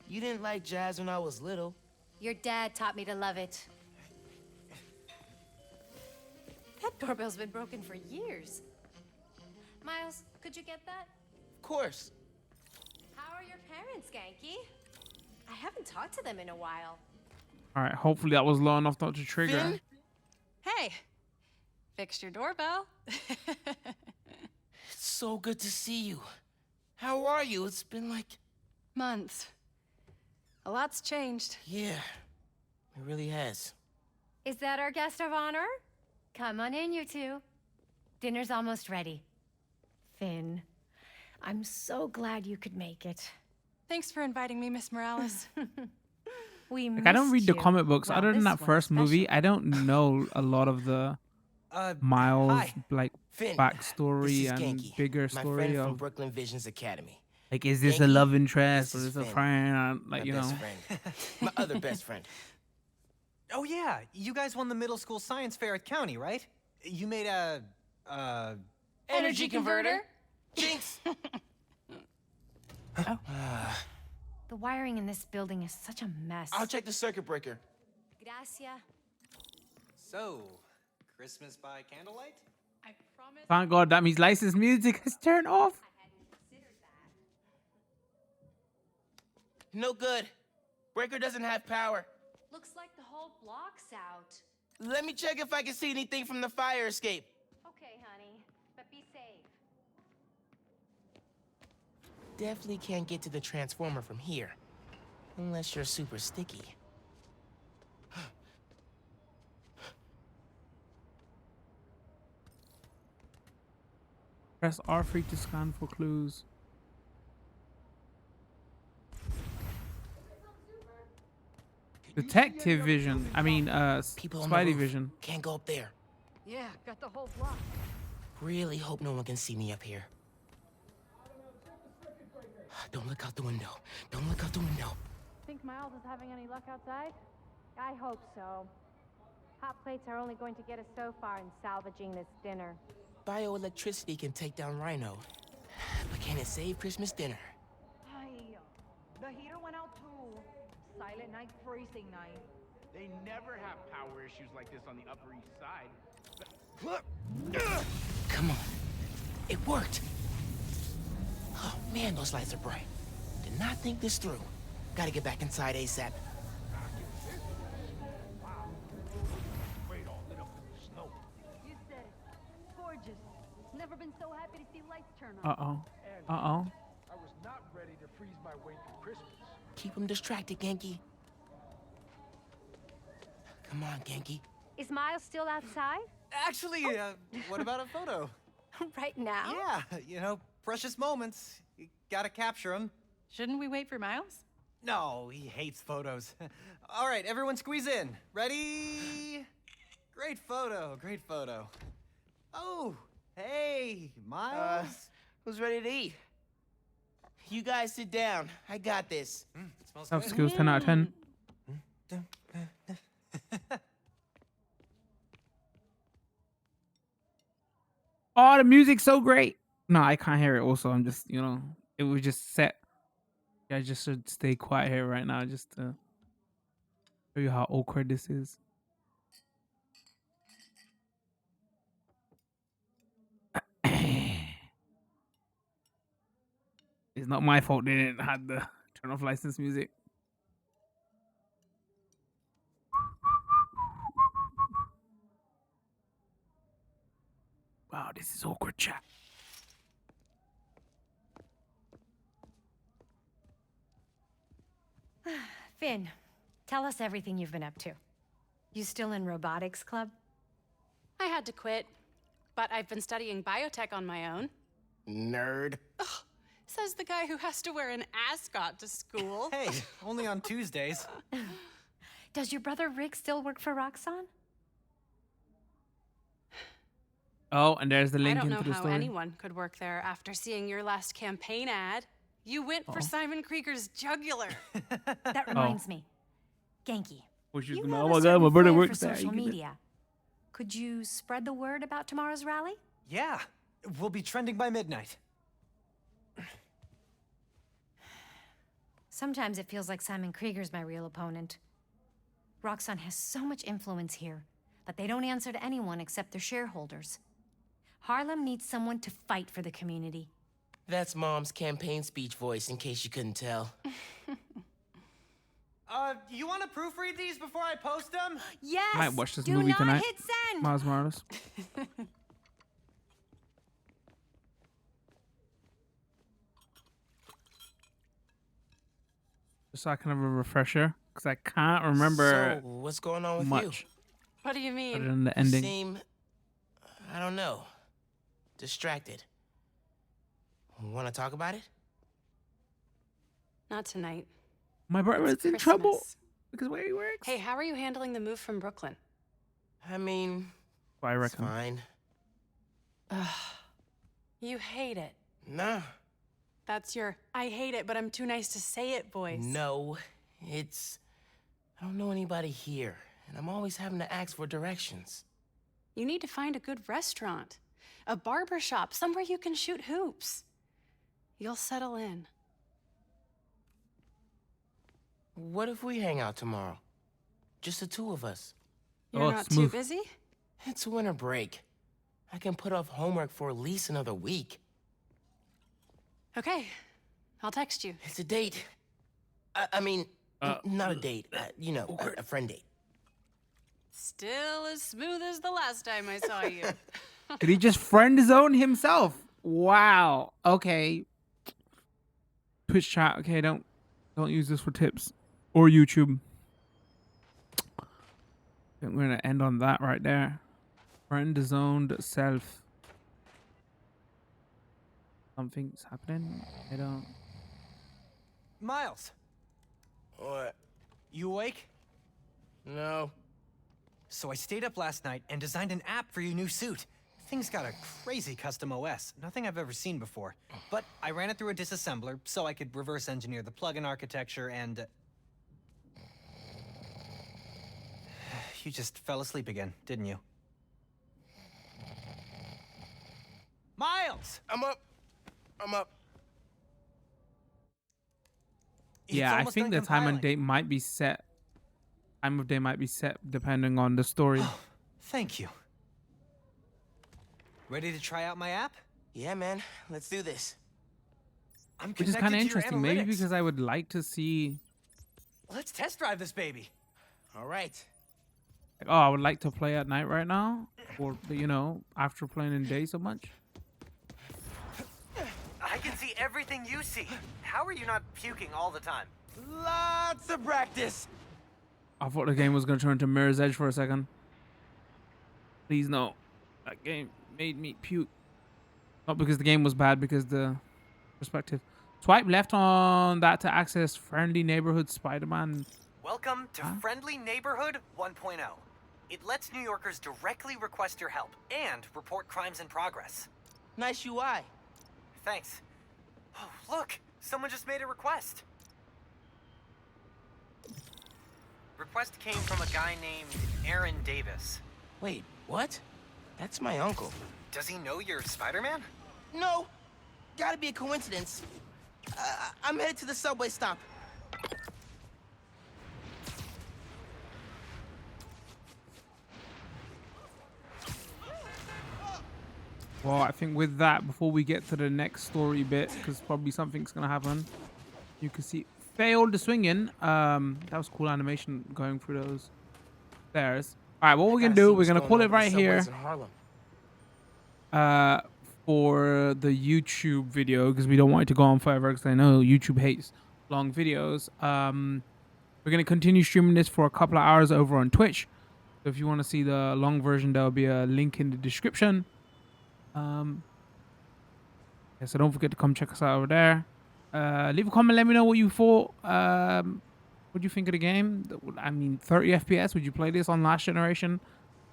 [SPEAKER 2] You didn't like jazz when I was little.
[SPEAKER 5] Your dad taught me to love it. That doorbell's been broken for years. Miles, could you get that?
[SPEAKER 2] Of course.
[SPEAKER 5] How are your parents, Genki? I haven't talked to them in a while.
[SPEAKER 1] All right, hopefully that was low enough not to trigger.
[SPEAKER 2] Finn?
[SPEAKER 12] Hey, fixed your doorbell.
[SPEAKER 2] It's so good to see you. How are you? It's been like...
[SPEAKER 12] Months. A lot's changed.
[SPEAKER 2] Yeah, it really has.
[SPEAKER 5] Is that our guest of honor? Come on in, you two. Dinner's almost ready. Finn, I'm so glad you could make it.
[SPEAKER 12] Thanks for inviting me, Miss Morales.
[SPEAKER 5] We
[SPEAKER 1] Like, I don't read the
[SPEAKER 5] missed you.
[SPEAKER 1] comic books.
[SPEAKER 5] Well,
[SPEAKER 1] Other than
[SPEAKER 5] this
[SPEAKER 1] that
[SPEAKER 5] one
[SPEAKER 1] first movie,
[SPEAKER 5] especially.
[SPEAKER 1] I don't know a lot of the Miles
[SPEAKER 10] hi.
[SPEAKER 1] like
[SPEAKER 2] Finn, this
[SPEAKER 1] backstory
[SPEAKER 2] is
[SPEAKER 1] and
[SPEAKER 2] Genki,
[SPEAKER 1] bigger
[SPEAKER 2] my
[SPEAKER 1] story
[SPEAKER 2] friend from
[SPEAKER 1] of
[SPEAKER 2] Brooklyn Visions Academy.
[SPEAKER 1] like, is this a
[SPEAKER 2] Genki,
[SPEAKER 1] love interest
[SPEAKER 2] this
[SPEAKER 1] or
[SPEAKER 2] is
[SPEAKER 1] is this a
[SPEAKER 2] Finn,
[SPEAKER 1] friend? Like,
[SPEAKER 2] my
[SPEAKER 1] you
[SPEAKER 2] best
[SPEAKER 1] know.
[SPEAKER 2] friend. My other best friend.
[SPEAKER 10] Oh yeah, you guys won the middle school science fair at County, right? You made a
[SPEAKER 5] Energy converter?
[SPEAKER 2] Jinx!
[SPEAKER 5] The wiring in this building is such a mess.
[SPEAKER 2] I'll check the circuit breaker.
[SPEAKER 5] Gracias.
[SPEAKER 10] So, Christmas by candlelight?
[SPEAKER 12] I promise.
[SPEAKER 1] Thank God, that means licensed music is turned off.
[SPEAKER 2] No good. Breaker doesn't have power.
[SPEAKER 5] Looks like the whole block's out.
[SPEAKER 2] Let me check if I can see anything from the fire escape.
[SPEAKER 5] Okay, honey, but be safe.
[SPEAKER 2] Definitely can't get to the transformer from here. Unless you're super sticky.
[SPEAKER 1] Press R3 to scan for clues. Detective vision. I mean,
[SPEAKER 2] People on the
[SPEAKER 1] Spidey
[SPEAKER 2] roof.
[SPEAKER 1] vision.
[SPEAKER 2] Can't go up there.
[SPEAKER 12] Yeah, got the whole block.
[SPEAKER 2] Really hope no one can see me up here. Don't look out the window. Don't look out the window.
[SPEAKER 13] Think Miles is having any luck outside? I hope so. Hot plates are only going to get us so far in salvaging this dinner.
[SPEAKER 2] Bioelectricity can take down Rhino. But can it save Christmas dinner?
[SPEAKER 14] The heater went out too. Silent night, freezing night.
[SPEAKER 7] They never have power issues like this on the Upper East Side.
[SPEAKER 2] Come on. It worked. Oh man, those lights are bright. Did not think this through. Gotta get back inside ASAP.
[SPEAKER 13] You said it. Gorgeous. Never been so happy to see lights turn on.
[SPEAKER 1] Uh-oh.
[SPEAKER 7] I was not ready to freeze my way through Christmas.
[SPEAKER 2] Keep him distracted, Genki. Come on, Genki.
[SPEAKER 13] Is Miles still outside?
[SPEAKER 10] Actually, what about a photo?
[SPEAKER 5] Right now?
[SPEAKER 10] Yeah, you know, precious moments. You gotta capture them.
[SPEAKER 12] Shouldn't we wait for Miles?
[SPEAKER 10] No, he hates photos. All right, everyone squeeze in. Ready? Great photo, great photo. Oh, hey, Miles.
[SPEAKER 2] Who's ready to eat? You guys sit down. I got this.
[SPEAKER 10] Smells
[SPEAKER 1] Self
[SPEAKER 10] good.
[SPEAKER 1] skills 10 out of 10. Oh, the music's so great. No, I can't hear it. Also, I'm just, you know, it was just set. I just should stay quiet here right now just to show you how awkward this is. It's not my fault they didn't have the turn off license music. Wow, this is awkward, chat.
[SPEAKER 5] Finn, tell us everything you've been up to. You still in robotics club?
[SPEAKER 12] I had to quit, but I've been studying biotech on my own.
[SPEAKER 2] Nerd.
[SPEAKER 12] Says the guy who has to wear an ascot to school.
[SPEAKER 10] Hey, only on Tuesdays.
[SPEAKER 5] Does your brother Rick still work for Roxxon?
[SPEAKER 1] Oh, and there's the
[SPEAKER 12] I
[SPEAKER 1] link
[SPEAKER 12] don't know
[SPEAKER 1] into the
[SPEAKER 12] how
[SPEAKER 1] story.
[SPEAKER 12] anyone could work there after seeing your last campaign ad. You went for Simon Krieger's jugular.
[SPEAKER 5] That reminds me. Genki,
[SPEAKER 1] Which is
[SPEAKER 5] you
[SPEAKER 1] gonna,
[SPEAKER 5] have
[SPEAKER 1] oh
[SPEAKER 5] a
[SPEAKER 1] my God,
[SPEAKER 5] certain
[SPEAKER 1] my brother
[SPEAKER 5] flair
[SPEAKER 1] works
[SPEAKER 5] for
[SPEAKER 1] there.
[SPEAKER 5] social
[SPEAKER 1] You get it.
[SPEAKER 5] media. Could you spread the word about tomorrow's rally?
[SPEAKER 10] Yeah, we'll be trending by midnight.
[SPEAKER 5] Sometimes it feels like Simon Krieger's my real opponent. Roxxon has so much influence here, but they don't answer to anyone except their shareholders. Harlem needs someone to fight for the community.
[SPEAKER 2] That's Mom's campaign speech voice, in case you couldn't tell.
[SPEAKER 10] You want to proofread these before I post them?
[SPEAKER 5] Yes!
[SPEAKER 1] Might watch this
[SPEAKER 5] Do
[SPEAKER 1] movie
[SPEAKER 5] not
[SPEAKER 1] tonight.
[SPEAKER 5] hit send!
[SPEAKER 1] Miles Morales. Just so I can have a refresher, because I can't remember
[SPEAKER 2] So, what's going on with
[SPEAKER 1] much
[SPEAKER 2] you?
[SPEAKER 12] What do you
[SPEAKER 1] other
[SPEAKER 12] mean?
[SPEAKER 1] than the
[SPEAKER 2] You
[SPEAKER 1] ending.
[SPEAKER 2] seem, I don't know, distracted. Want to talk about it?
[SPEAKER 12] Not tonight.
[SPEAKER 1] My brother
[SPEAKER 12] It's
[SPEAKER 1] is in trouble
[SPEAKER 12] Christmas.
[SPEAKER 1] because where he works.
[SPEAKER 12] Hey, how are you handling the move from Brooklyn?
[SPEAKER 2] I mean,
[SPEAKER 1] I
[SPEAKER 2] It's
[SPEAKER 1] reckon.
[SPEAKER 2] fine.
[SPEAKER 12] You hate it.
[SPEAKER 2] Nah.
[SPEAKER 12] That's your I hate it, but I'm too nice to say it voice.
[SPEAKER 2] No, it's... I don't know anybody here, and I'm always having to ask for directions.
[SPEAKER 12] You need to find a good restaurant, a barber shop, somewhere you can shoot hoops. You'll settle in.
[SPEAKER 2] What if we hang out tomorrow? Just the two of us.
[SPEAKER 12] You're not too busy?
[SPEAKER 2] It's winter break. I can put off homework for at least another week.
[SPEAKER 12] Okay, I'll text you.
[SPEAKER 2] It's a date. I mean, not a date. You know, a friend date.
[SPEAKER 12] Still as smooth as the last time I saw you.
[SPEAKER 1] Did he just friend zone himself? Wow. Okay. Twitch chat. Okay, don't use this for tips or YouTube. I think we're gonna end on that right there. Friend zoned self. Something's happening. I don't.
[SPEAKER 10] Miles,
[SPEAKER 2] What?
[SPEAKER 10] you awake?
[SPEAKER 2] No.
[SPEAKER 10] So I stayed up last night and designed an app for your new suit. Thing's got a crazy custom OS, nothing I've ever seen before. But I ran it through a disassembler so I could reverse engineer the plugin architecture and... You just fell asleep again, didn't you? Miles!
[SPEAKER 2] I'm up.
[SPEAKER 1] Yeah, I think the time and date might be set. Time of day might be set depending on the story.
[SPEAKER 10] Thank you. Ready to try out my app?
[SPEAKER 2] Yeah, man. Let's do this.
[SPEAKER 10] I'm
[SPEAKER 1] Which is
[SPEAKER 10] connected
[SPEAKER 1] kind of
[SPEAKER 10] to your
[SPEAKER 1] interesting. Maybe
[SPEAKER 10] analytics.
[SPEAKER 1] because I would like to see.
[SPEAKER 10] Let's test drive this baby.
[SPEAKER 2] All right.
[SPEAKER 1] Like, oh, I would like to play at night right now, or you know, after playing in day so much.
[SPEAKER 10] I can see everything you see. How are you not puking all the time?
[SPEAKER 4] Lots of practice.
[SPEAKER 1] I thought the game was gonna turn to Mirror's Edge for a second. Please no, that game made me puke. Not because the game was bad, because the perspective. Swipe left on that to access Friendly Neighborhood Spider-Man.
[SPEAKER 10] Welcome to Friendly Neighborhood 1.0. It lets New Yorkers directly request your help and report crimes in progress.
[SPEAKER 2] Nice UI.
[SPEAKER 10] Thanks. Oh, look! Someone just made a request. Request came from a guy named Aaron Davis.
[SPEAKER 2] Wait, what? That's my uncle.
[SPEAKER 10] Does he know you're Spider-Man?
[SPEAKER 2] No. Gotta be a coincidence. I'm headed to the subway stop.
[SPEAKER 1] Well, I think with that, before we get to the next story bit, because probably something's gonna happen, you can see failed the swinging. That was cool animation going through those stairs. All right, what we're gonna do? We're gonna call it right here. For the YouTube video, because we don't want it to go on forever, because I know YouTube hates long videos. We're gonna continue streaming this for a couple of hours over on Twitch. So if you want to see the long version, there'll be a link in the description. Yeah, so don't forget to come check us out over there. Leave a comment, let me know what you thought. What do you think of the game? I mean, 30 FPS. Would you play this on last generation?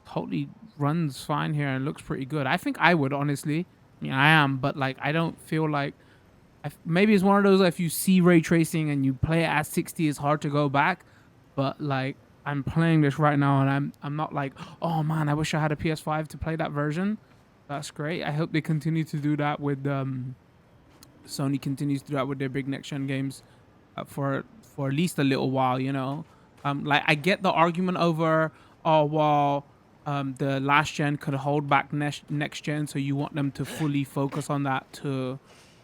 [SPEAKER 1] Totally runs fine here and looks pretty good. I think I would, honestly. I mean, I am, but like, I don't feel like. Maybe it's one of those, if you see ray tracing and you play it at 60, it's hard to go back. But like, I'm playing this right now, and I'm not like, oh man, I wish I had a PS5 to play that version. That's great. I hope they continue to do that with Sony continues to do that with their big next gen games for at least a little while, you know. Like, I get the argument over, oh well, the last gen could hold back next gen, so you want them to fully focus on that to,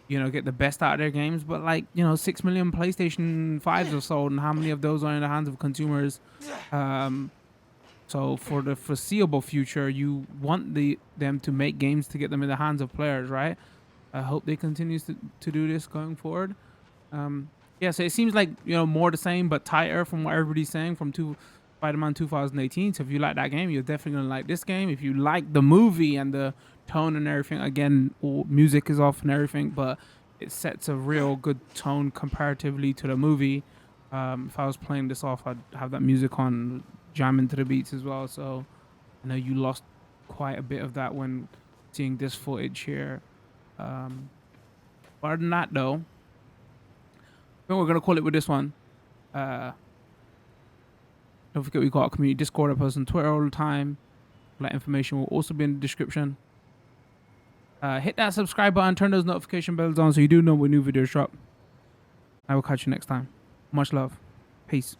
[SPEAKER 1] you know, get the best out of their games. But like, you know, 6 million PlayStation 5s are sold, and how many of those are in the hands of consumers? So for the foreseeable future, you want them to make games to get them in the hands of players, right? I hope they continue to do this going forward. Yeah, so it seems like, you know, more the same but tighter from what everybody's saying from Spider-Man 2018. So if you like that game, you're definitely gonna like this game. If you like the movie and the tone and everything, again, music is off and everything, but it sets a real good tone comparatively to the movie. If I was playing this off, I'd have that music on, jamming to the beats as well. So I know you lost quite a bit of that when seeing this footage here. Other than that, though, I think we're gonna call it with this one. Don't forget we got a community Discord. I post on Twitter all the time. That information will also be in the description. Hit that subscribe button, turn those notification bells on so you do know when new videos drop. I will catch you next time. Much love. Peace.